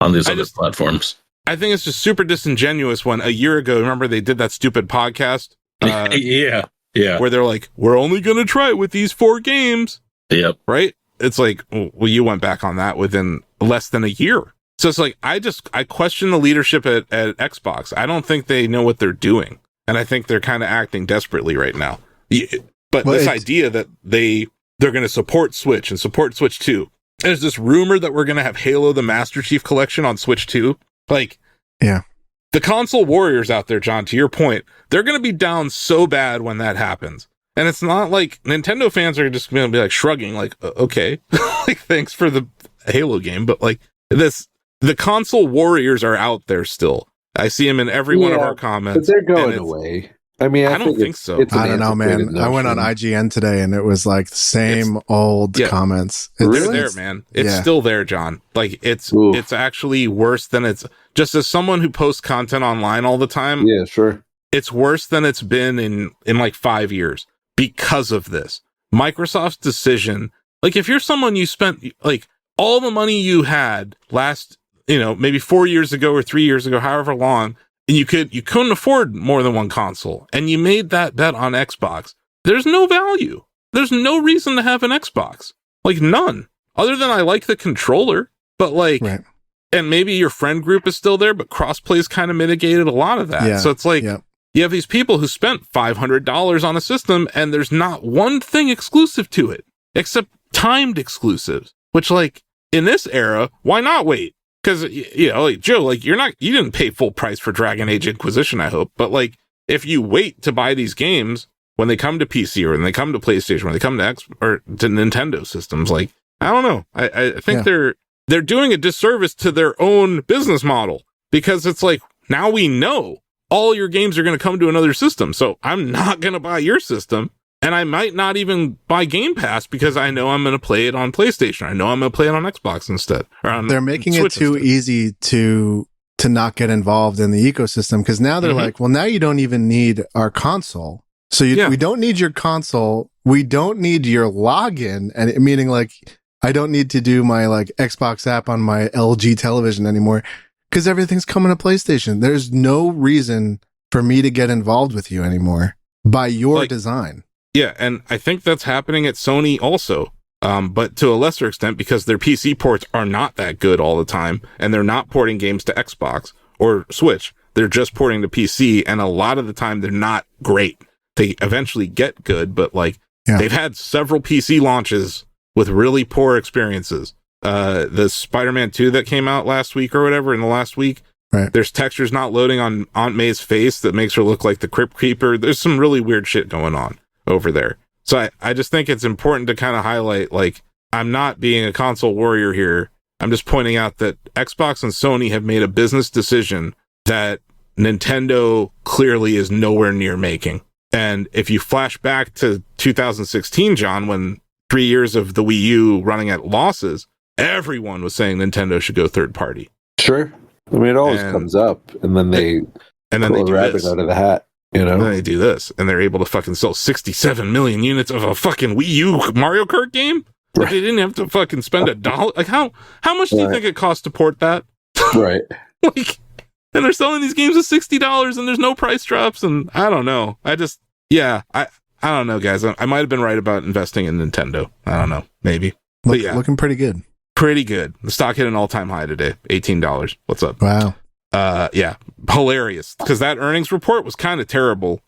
on these other platforms. I think it's just super disingenuous when a year ago, remember they did that stupid podcast? Yeah. Yeah. Where they're like, we're only going to try it with these 4 games. Yep. Right? It's like, well, you went back on that within less than a year. So it's like, I question the leadership at Xbox. I don't think they know what they're doing. And I think they're kind of acting desperately right now. But this idea that they're going to support Switch and support Switch 2. There's this rumor that we're going to have Halo the Master Chief Collection on Switch 2. Like, yeah. The console warriors out there, John, to your point, they're going to be down so bad when that happens. And it's not like Nintendo fans are just going to be like shrugging, like, okay, like, thanks for the Halo game. But like the console warriors are out there still. I see them in every one of our comments. But they're going away. I mean, I don't think so. I don't know, man. notion. I went on IGN today and it was like the same old comments. They're there, man. It's still there, John. Like it's actually worse than it's just as someone who posts content online all the time. Yeah, sure. It's worse than it's been in like 5 years because of this. Microsoft's decision. Like if you're someone you spent like all the money you had last, maybe 4 years ago or 3 years ago, however long, and you couldn't afford more than one console, and you made that bet on Xbox. There's no value. There's no reason to have an Xbox. Like none. Other than I like the controller, but like, right. And maybe your friend group is still there, but crossplay's kind of mitigated a lot of that. Yeah, so it's like, you have these people who spent $500 on a system, and there's not one thing exclusive to it, except timed exclusives, which like, in this era, why not wait? Because, like Joe, like you didn't pay full price for Dragon Age Inquisition, I hope. But like, if you wait to buy these games when they come to PC or when they come to PlayStation, when they come to to Nintendo systems, like, I don't know. I think they're doing a disservice to their own business model, because it's like, now we know all your games are going to come to another system. So I'm not going to buy your system. And I might not even buy Game Pass because I know I'm going to play it on PlayStation. I know I'm going to play it on Xbox instead. They're making it too easy to not get involved in the ecosystem, because now they're like, well, now you don't even need our console. So we don't need your console. We don't need your login. And meaning like, I don't need to do my like Xbox app on my LG television anymore because everything's coming to PlayStation. There's no reason for me to get involved with you anymore by your design. Yeah, and I think that's happening at Sony also, but to a lesser extent, because their PC ports are not that good all the time, and they're not porting games to Xbox or Switch. They're just porting to PC, and a lot of the time they're not great. They eventually get good, but like they've had several PC launches with really poor experiences. The Spider-Man 2 that came out last week or whatever, in the last week, there's textures not loading on Aunt May's face that makes her look like the Crypt Keeper. There's some really weird shit going on over there. So I just think it's important to kind of highlight, like, I'm not being a console warrior here. I'm just pointing out that Xbox and Sony have made a business decision that Nintendo clearly is nowhere near making. And if you flash back to 2016, John, when 3 years of the Wii U running at losses, everyone was saying Nintendo should go third party. Sure. I mean, it always comes up, and then they pull a rabbit out of the hat. And then they do this, and they're able to fucking sell 67 million units of a fucking Wii U Mario Kart game. Like, they didn't have to fucking spend $1. Like, how much do you think it costs to port that? Right. Like, and they're selling these games at $60, and there's no price drops, and I don't know. I don't know, guys. I might have been right about investing in Nintendo. I don't know, maybe. But looking pretty good. Pretty good. The stock hit an all-time high today, $18. What's up? Wow. Hilarious, because that earnings report was kind of terrible.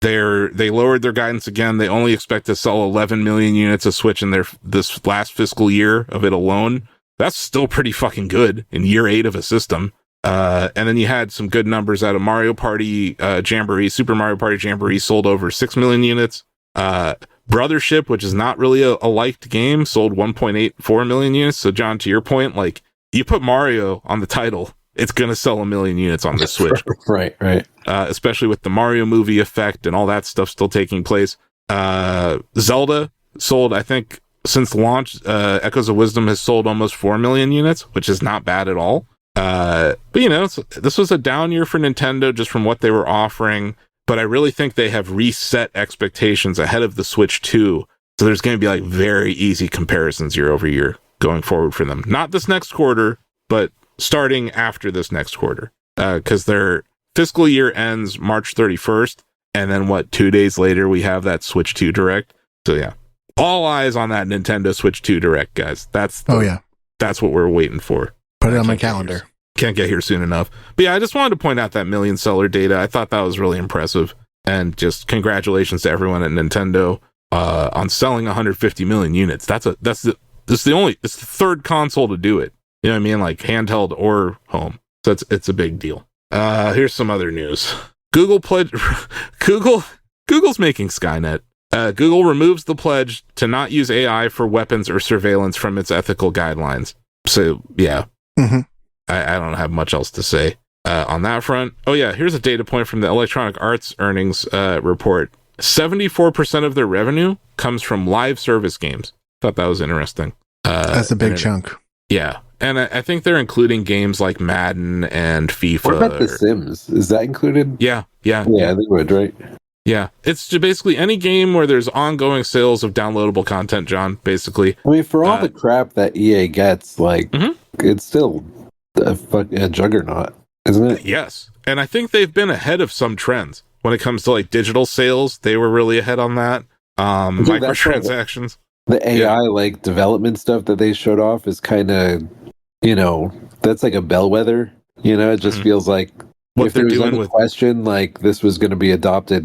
They lowered their guidance again. They only expect to sell 11 million units of Switch in this last fiscal year of it alone. That's still pretty fucking good in year 8 of a system. And then you had some good numbers out of Mario Party Jamboree. Super Mario Party Jamboree sold over 6 million units. Brothership, which is not really a liked game, sold 1.84 million units. So John, to your point, like, you put Mario on the title, it's going to sell 1 million units on the Switch. Right. Especially with the Mario movie effect and all that stuff still taking place. Zelda sold, I think, since launch, Echoes of Wisdom has sold almost 4 million units, which is not bad at all. But, this was a down year for Nintendo just from what they were offering. But I really think they have reset expectations ahead of the Switch 2. So there's going to be like very easy comparisons year over year going forward for them. Not this next quarter, but starting after this next quarter, because their fiscal year ends March 31st, And then 2 days later, we have that Switch 2 Direct. So yeah, all eyes on that Nintendo Switch 2 Direct, guys. That's what we're waiting for. Put it on my calendar. Can't get here soon enough. But yeah, I just wanted to point out that million seller data. I thought that was really impressive. And just congratulations to everyone at Nintendo on selling 150 million units. It's the third console to do it. You know what I mean? Like handheld or home. So it's a big deal. Here's some other news. Google's making Skynet. Google removes the pledge to not use AI for weapons or surveillance from its ethical guidelines. So yeah, I don't have much else to say on that front. Oh yeah, here's a data point from the Electronic Arts earnings report. 74% of their revenue comes from live service games. Thought that was interesting. That's a big chunk. Yeah. And I think they're including games like Madden and FIFA. What about The Sims? Is that included? Yeah. I think it would, right? Yeah. It's just basically any game where there's ongoing sales of downloadable content, John, basically. I mean, for all the crap that EA gets, like, it's still a juggernaut, isn't it? Yes. And I think they've been ahead of some trends. When it comes to, like, digital sales, they were really ahead on that. Microtransactions. The AI, like, development stuff that they showed off is kind of, that's like a bellwether. It just feels like what if they're there was doing any with question, like, this was going to be adopted,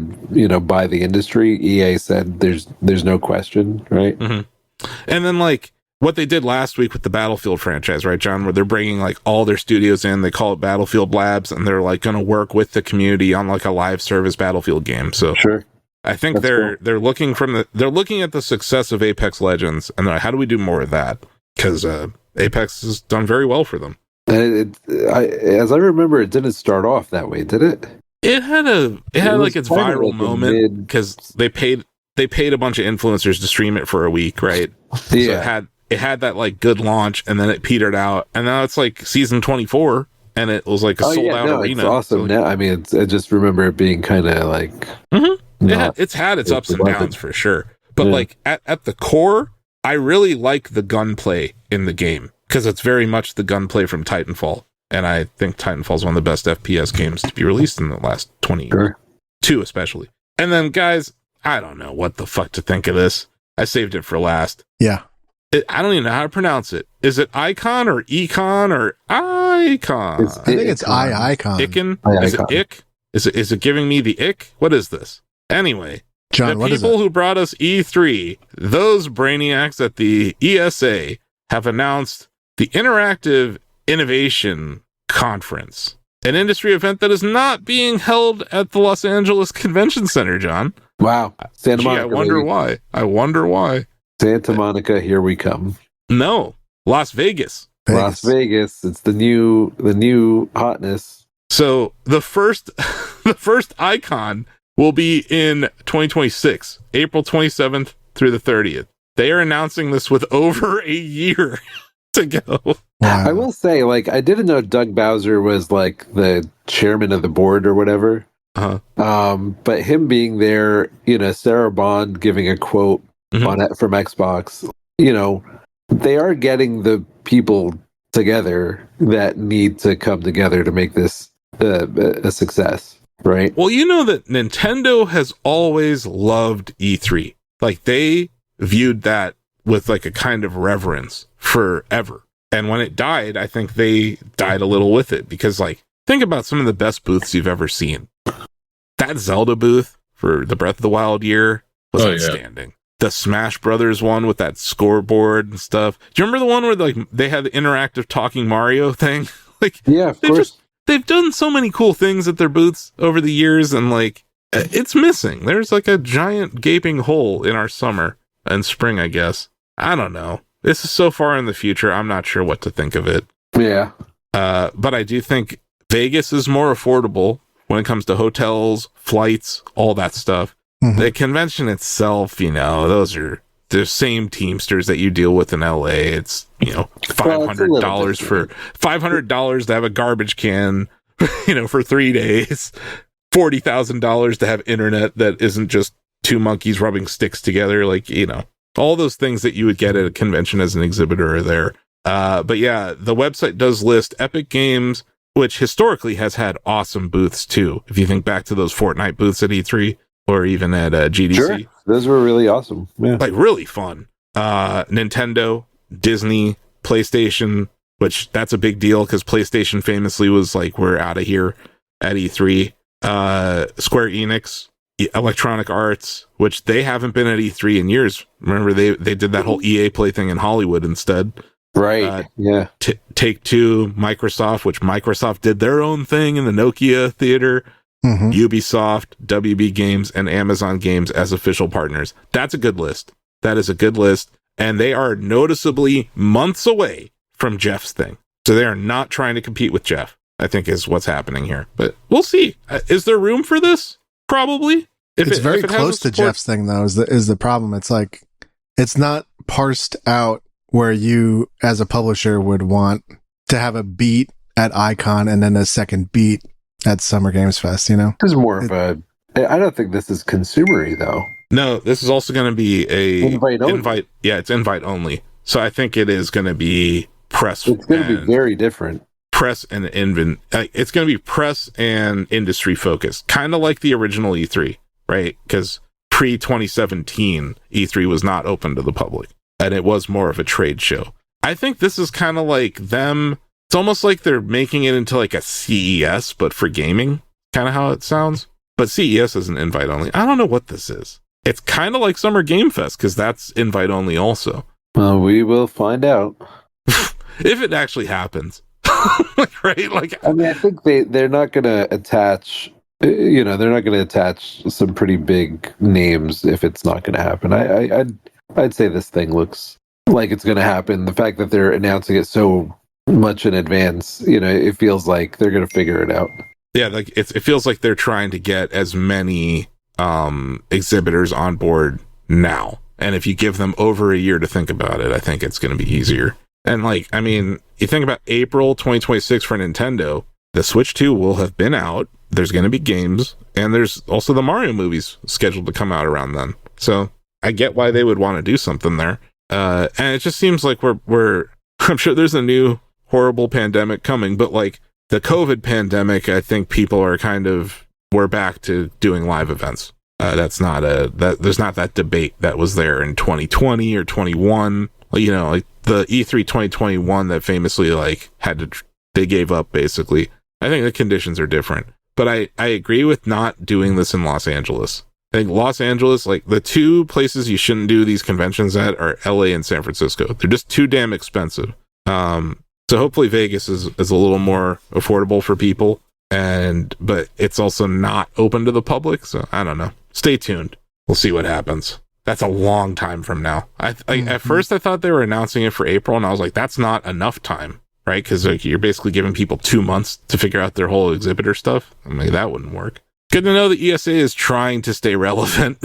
by the industry, EA said there's no question, right? And then, like, what they did last week with the Battlefield franchise, right, John, where they're bringing, like, all their studios in, they call it Battlefield Labs, and they're, like, going to work with the community on, like, a live service Battlefield game. So sure. I think they're looking at the success of Apex Legends, and they're like, how do we do more of that? Because Apex has done very well for them. As I remember, it didn't start off that way, did it? It had like its viral moment because they paid a bunch of influencers to stream it for a week, right? Yeah. So it had that like good launch, and then it petered out, and now it's like season 24, and it was like a sold out arena. It's awesome. So, now, I mean, I just remember it being kind of like. It's had its ups and downs for sure, but like at the core, I really like the gunplay in the game because it's very much the gunplay from Titanfall, and I think Titanfall is one of the best FPS games to be released in the last 20 years. Sure. 2 especially. And then, guys, I don't know what the fuck to think of this. I saved it for last. Yeah. I don't even know how to pronounce it. Is it icon or econ or icon? I think it's icon. Icon? Is it ick? Is it giving me the ick? What is this? Anyway, John, the people who brought us E3, those brainiacs at the ESA, have announced the Interactive Innovation Conference, an industry event that is not being held at the Los Angeles Convention Center, John. Wow. Santa Monica. I wonder why. Santa Monica, here we come. No, Las Vegas. Las Vegas. It's the new hotness. So the first icon will be in 2026, April 27th through the 30th. They are announcing this with over a year to go. Wow. I will say, like, I didn't know Doug Bowser was like the chairman of the board or whatever. But him being there, Sarah Bond giving a quote on it from Xbox, they are getting the people together that need to come together to make this a success. Right. Well, you know that Nintendo has always loved E3. Like, they viewed that with like a kind of reverence forever. And when it died, I think they died a little with it because, like, think about some of the best booths you've ever seen. That Zelda booth for the Breath of the Wild year was outstanding. Yeah. The Smash Brothers one with that scoreboard and stuff. Do you remember the one where like they had the interactive talking Mario thing? Like, yeah, of course. They've done so many cool things at their booths over the years, and like it's missing. There's like a giant gaping hole in our summer and spring, I guess. I don't know. This is so far in the future, I'm not sure what to think of it. Yeah. But I do think Vegas is more affordable when it comes to hotels, flights, all that stuff. The convention itself, those are the same Teamsters that you deal with in LA. It's, $500 for $500 to have a garbage can, for 3 days, $40,000 to have internet that isn't just two monkeys rubbing sticks together. Like, all those things that you would get at a convention as an exhibitor are there. But yeah, the website does list Epic Games, which historically has had awesome booths too. If you think back to those Fortnite booths at E3, or even at GDC. Sure, those were really awesome. Yeah, like really fun. Nintendo, Disney, PlayStation, which that's a big deal because PlayStation famously was like, we're out of here at E3. Square Enix, Electronic Arts, which they haven't been at E3 in years. Remember, they did that whole EA Play thing in Hollywood instead. Right. Yeah. Take-Two, Microsoft, which Microsoft did their own thing in the Nokia Theater. Mm-hmm. Ubisoft, WB Games, and Amazon Games as official partners. That's a good list. That is a good list. And they are noticeably months away from Jeff's thing. So they are not trying to compete with Jeff, I think is what's happening here. But we'll see. Is there room for this? Probably. It's very close to Jeff's thing, though, is the problem. It's like, it's not parsed out where you, as a publisher, would want to have a beat at iicon and then a second beat at Summer Games Fest, you know? This is more of a... I don't think this is consumery, though. No, this is also going to be a... Invite. Yeah, it's invite only. So I think it is going to be press. It's going to be very different. Press and it's going to be press and industry focused, kind of like the original E3, right? Because pre-2017, E3 was not open to the public, and it was more of a trade show. I think this is kind of like them. It's almost like they're making it into like a CES, but for gaming, kind of how it sounds. But CES is an invite only. I don't know what this is. It's kind of like Summer Game Fest, because that's invite only also. Well, we will find out. If it actually happens. Right? Like, I mean, I think they're not going to attach, they're not going to attach some pretty big names if it's not going to happen. I'd say this thing looks like it's going to happen. The fact that they're announcing it so much in advance, it feels like they're going to figure it out. Yeah, like it feels like they're trying to get as many exhibitors on board now. And if you give them over a year to think about it, I think it's going to be easier. And like, I mean, you think about April 2026 for Nintendo, the Switch 2 will have been out. There's going to be games, and there's also the Mario movies scheduled to come out around then. So I get why they would want to do something there. And it just seems like we're I'm sure there's a new horrible pandemic coming, but like the COVID pandemic, I think people are we're back to doing live events. There's not that debate that was there in 2020 or 21. Like the E3 2021 that famously they gave up basically. I think the conditions are different, but I agree with not doing this in Los Angeles. I think Los Angeles, like the two places you shouldn't do these conventions at are LA and San Francisco. They're just too damn expensive. So hopefully Vegas is a little more affordable for people, but it's also not open to the public. So I don't know. Stay tuned. We'll see what happens. That's a long time from now. At first I thought they were announcing it for April, and I was like, that's not enough time, right? Because you're basically giving people 2 months to figure out their whole exhibitor stuff. I mean, that wouldn't work. Good to know the ESA is trying to stay relevant.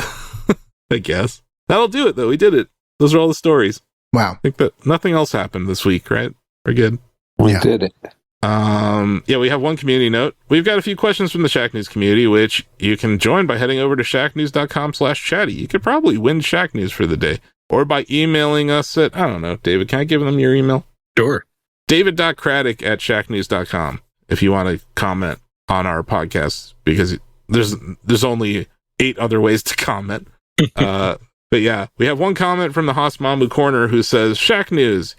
I guess that'll do it, though. We did it. Those are all the stories. Wow. I think that nothing else happened this week, right? We're good. We did it. We have one community note. We've got a few questions from the Shack News community, which you can join by heading over to shacknews.com/chatty. You could probably win Shack News for the day, or by emailing us at, I don't know, David, can I give them your email? Sure. David.Craddock@shacknews.com if you want to comment on our podcast, because there's only 8 other ways to comment. But yeah, we have one comment from the Hosmamu Corner who says, Shack News,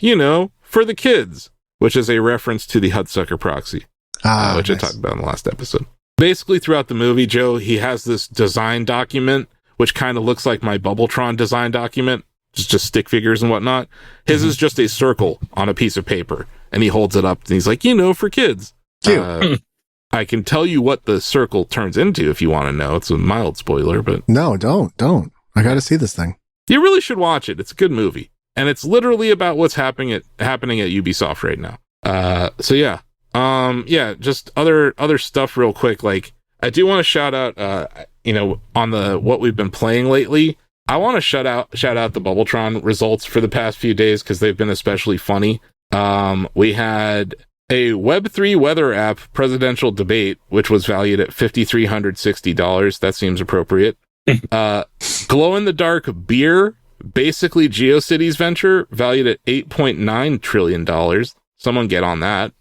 for the kids, which is a reference to the Hudsucker proxy, which nice. I talked about in the last episode. Basically, throughout the movie, Joe, he has this design document, which kind of looks like my Bubbletron design document, just stick figures and whatnot. His is just a circle on a piece of paper, and he holds it up, and he's like, for kids. Cute. I can tell you what the circle turns into if you want to know. It's a mild spoiler, but... No, don't. I got to see this thing. You really should watch it. It's a good movie. And it's literally about what's happening at Ubisoft right now. Just other stuff real quick. Like, I do want to shout out, on what we've been playing lately. I want to shout out the Bubbletron results for the past few days, because they've been especially funny. We had a Web3 weather app presidential debate, which was valued at $5,360. That seems appropriate. Glow-in-the-dark beer, basically GeoCities venture, valued at $8.9 trillion. Someone get on that.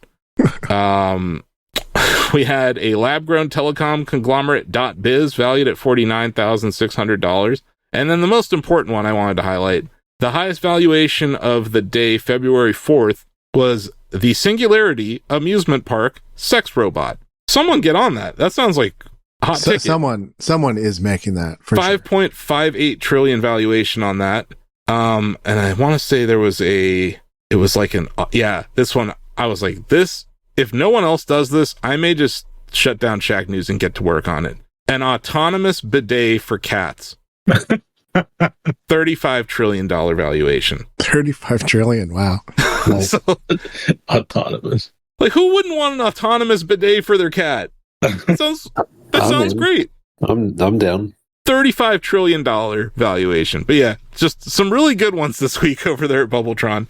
We had a lab-grown telecom conglomerate .biz valued at $49,600. And then the most important one I wanted to highlight, the highest valuation of the day, February 4th, was the Singularity Amusement Park sex robot. Someone get on that. That sounds like a hot ticket. Someone is making that for 5.58 trillion valuation on that. And I want to say this one, I was like, this, if no one else does this, I may just shut down Shack News and get to work on it. An autonomous bidet for cats. $35 trillion valuation. 35 trillion. Wow. So, autonomous. Like, who wouldn't want an autonomous bidet for their cat? That sounds great. I'm down. $35 trillion valuation. But yeah, just some really good ones this week over there at Bubbletron.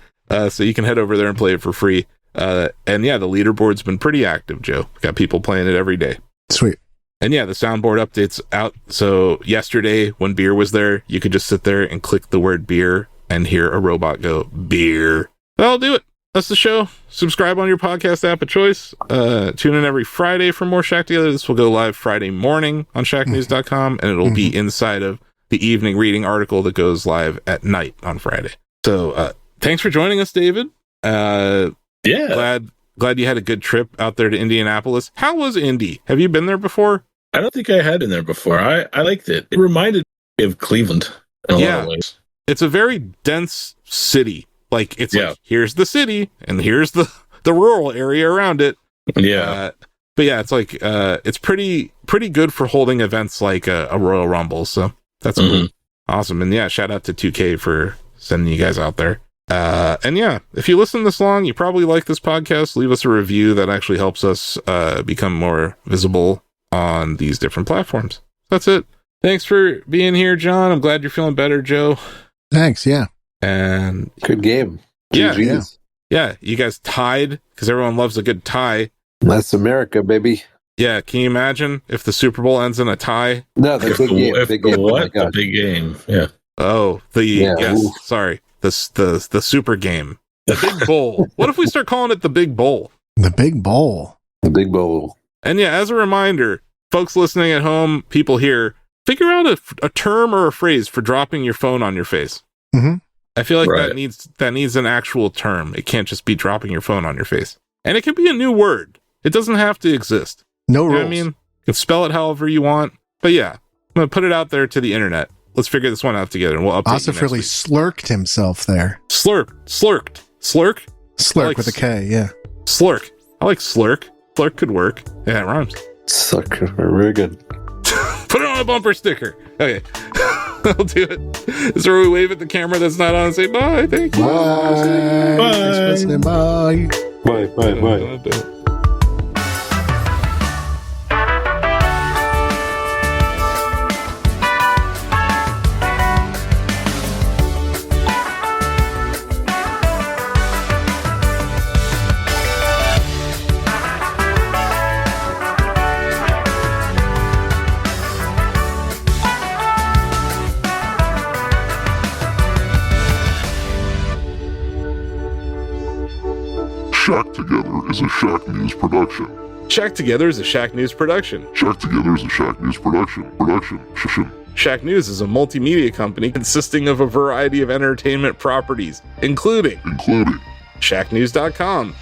So you can head over there and play it for free. And yeah, the leaderboard's been pretty active, Joe. Got people playing it every day. Sweet. And yeah, the soundboard update's out. So yesterday, when beer was there, you could just sit there and click the word beer and hear a robot go, beer. That'll do it. That's the show. Subscribe on your podcast app of choice. Tune in every Friday for more Shack Together. This will go live Friday morning on shacknews.com, and it'll be inside of the evening reading article that goes live at night on Friday. So thanks for joining us, David. Yeah. Glad you had a good trip out there to Indianapolis. How was Indy? Have you been there before? I don't think I had been there before. I liked it. It reminded me of Cleveland in a lot of ways. It's a very dense city. Like, it's like, here's the city, and here's the rural area around it. Yeah. But yeah, it's like, it's pretty good for holding events like a Royal Rumble. So that's cool. Awesome. And yeah, shout out to 2K for sending you guys out there. And yeah, if you listen this long, you probably like this podcast. Leave us a review. That actually helps us become more visible on these different platforms. That's it. Thanks for being here, John. I'm glad you're feeling better, Joe. Thanks. Yeah. And good game. Yeah. You guys tied because everyone loves a good tie. That's America, baby. Yeah. Can you imagine if the Super Bowl ends in a tie? No, the big game. Big game. What? The big game. Yeah. Oh, sorry. The super game. The big bowl. What if we start calling it the big bowl? The big bowl. The big bowl. And yeah, as a reminder, folks listening at home, people here, figure out a term or a phrase for dropping your phone on your face. Mm-hmm. I feel like that needs an actual term. It can't just be dropping your phone on your face. And it can be a new word. It doesn't have to exist. No rules. You know what I mean? You can spell it however you want. But yeah, I'm going to put it out there to the internet. Let's figure this one out together, and we'll update Asif really slurked himself there. Slurk with a K, yeah. Slurk. I like slurk. Slurk could work. Yeah, it rhymes. Slurk, very good. Put it on a bumper sticker. Okay. I'll do it. This is where we wave at the camera that's not on and say bye. Thank you. Bye. Bye. Thanks for listening. Bye. Bye. Shack Together is a Shack News production. Shack Together is a Shack News production. Shack Together is a Shack News production. Shack News is a multimedia company consisting of a variety of entertainment properties, including ShackNews.com,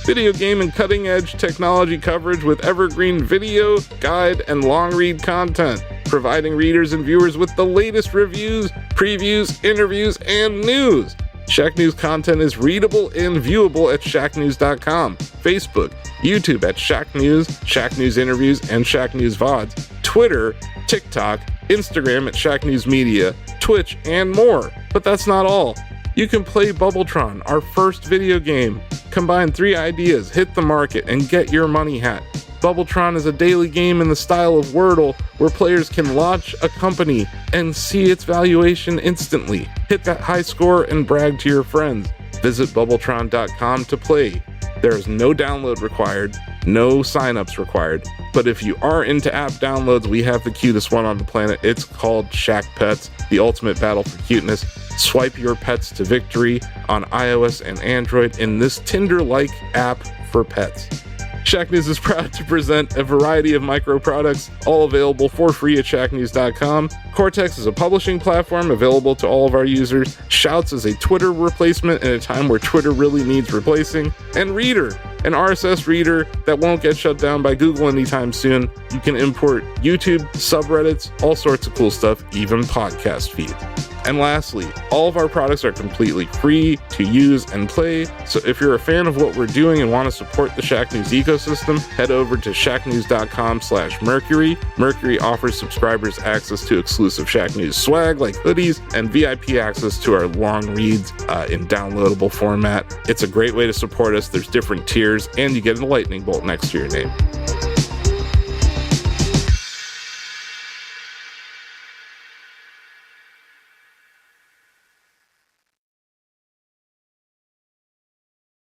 video game and cutting-edge technology coverage with evergreen video, guide, and long-read content, providing readers and viewers with the latest reviews, previews, interviews, and news. Shack News content is readable and viewable at shacknews.com, Facebook, YouTube at Shack News Interviews, and Shack News VODs, Twitter, TikTok, Instagram at Shack News Media, Twitch, and more. But that's not all. You can play Bubbletron, our first video game. Combine 3 ideas, hit the market, and get your money hat. Bubbletron is a daily game in the style of Wordle, where players can launch a company and see its valuation instantly. Hit that high score and brag to your friends. Visit Bubbletron.com to play. There is no download required, no signups required. But if you are into app downloads, we have the cutest one on the planet. It's called Shack Pets, the ultimate battle for cuteness. Swipe your pets to victory on iOS and Android in this Tinder-like app for pets. Shack News is proud to present a variety of micro products, all available for free at shacknews.com. Cortex is a publishing platform available to all of our users. Shouts is a Twitter replacement in a time where Twitter really needs replacing. And Reader, an RSS reader that won't get shut down by Google anytime soon. You can import YouTube, subreddits, all sorts of cool stuff, even podcast feed. And lastly, all of our products are completely free to use and play, so if you're a fan of what we're doing and want to support the Shack News ecosystem, head over to shacknews.com/Mercury. Mercury offers subscribers access to exclusive Shack News swag like hoodies and VIP access to our long reads in downloadable format. It's a great way to support us. There's different tiers, and you get a lightning bolt next to your name.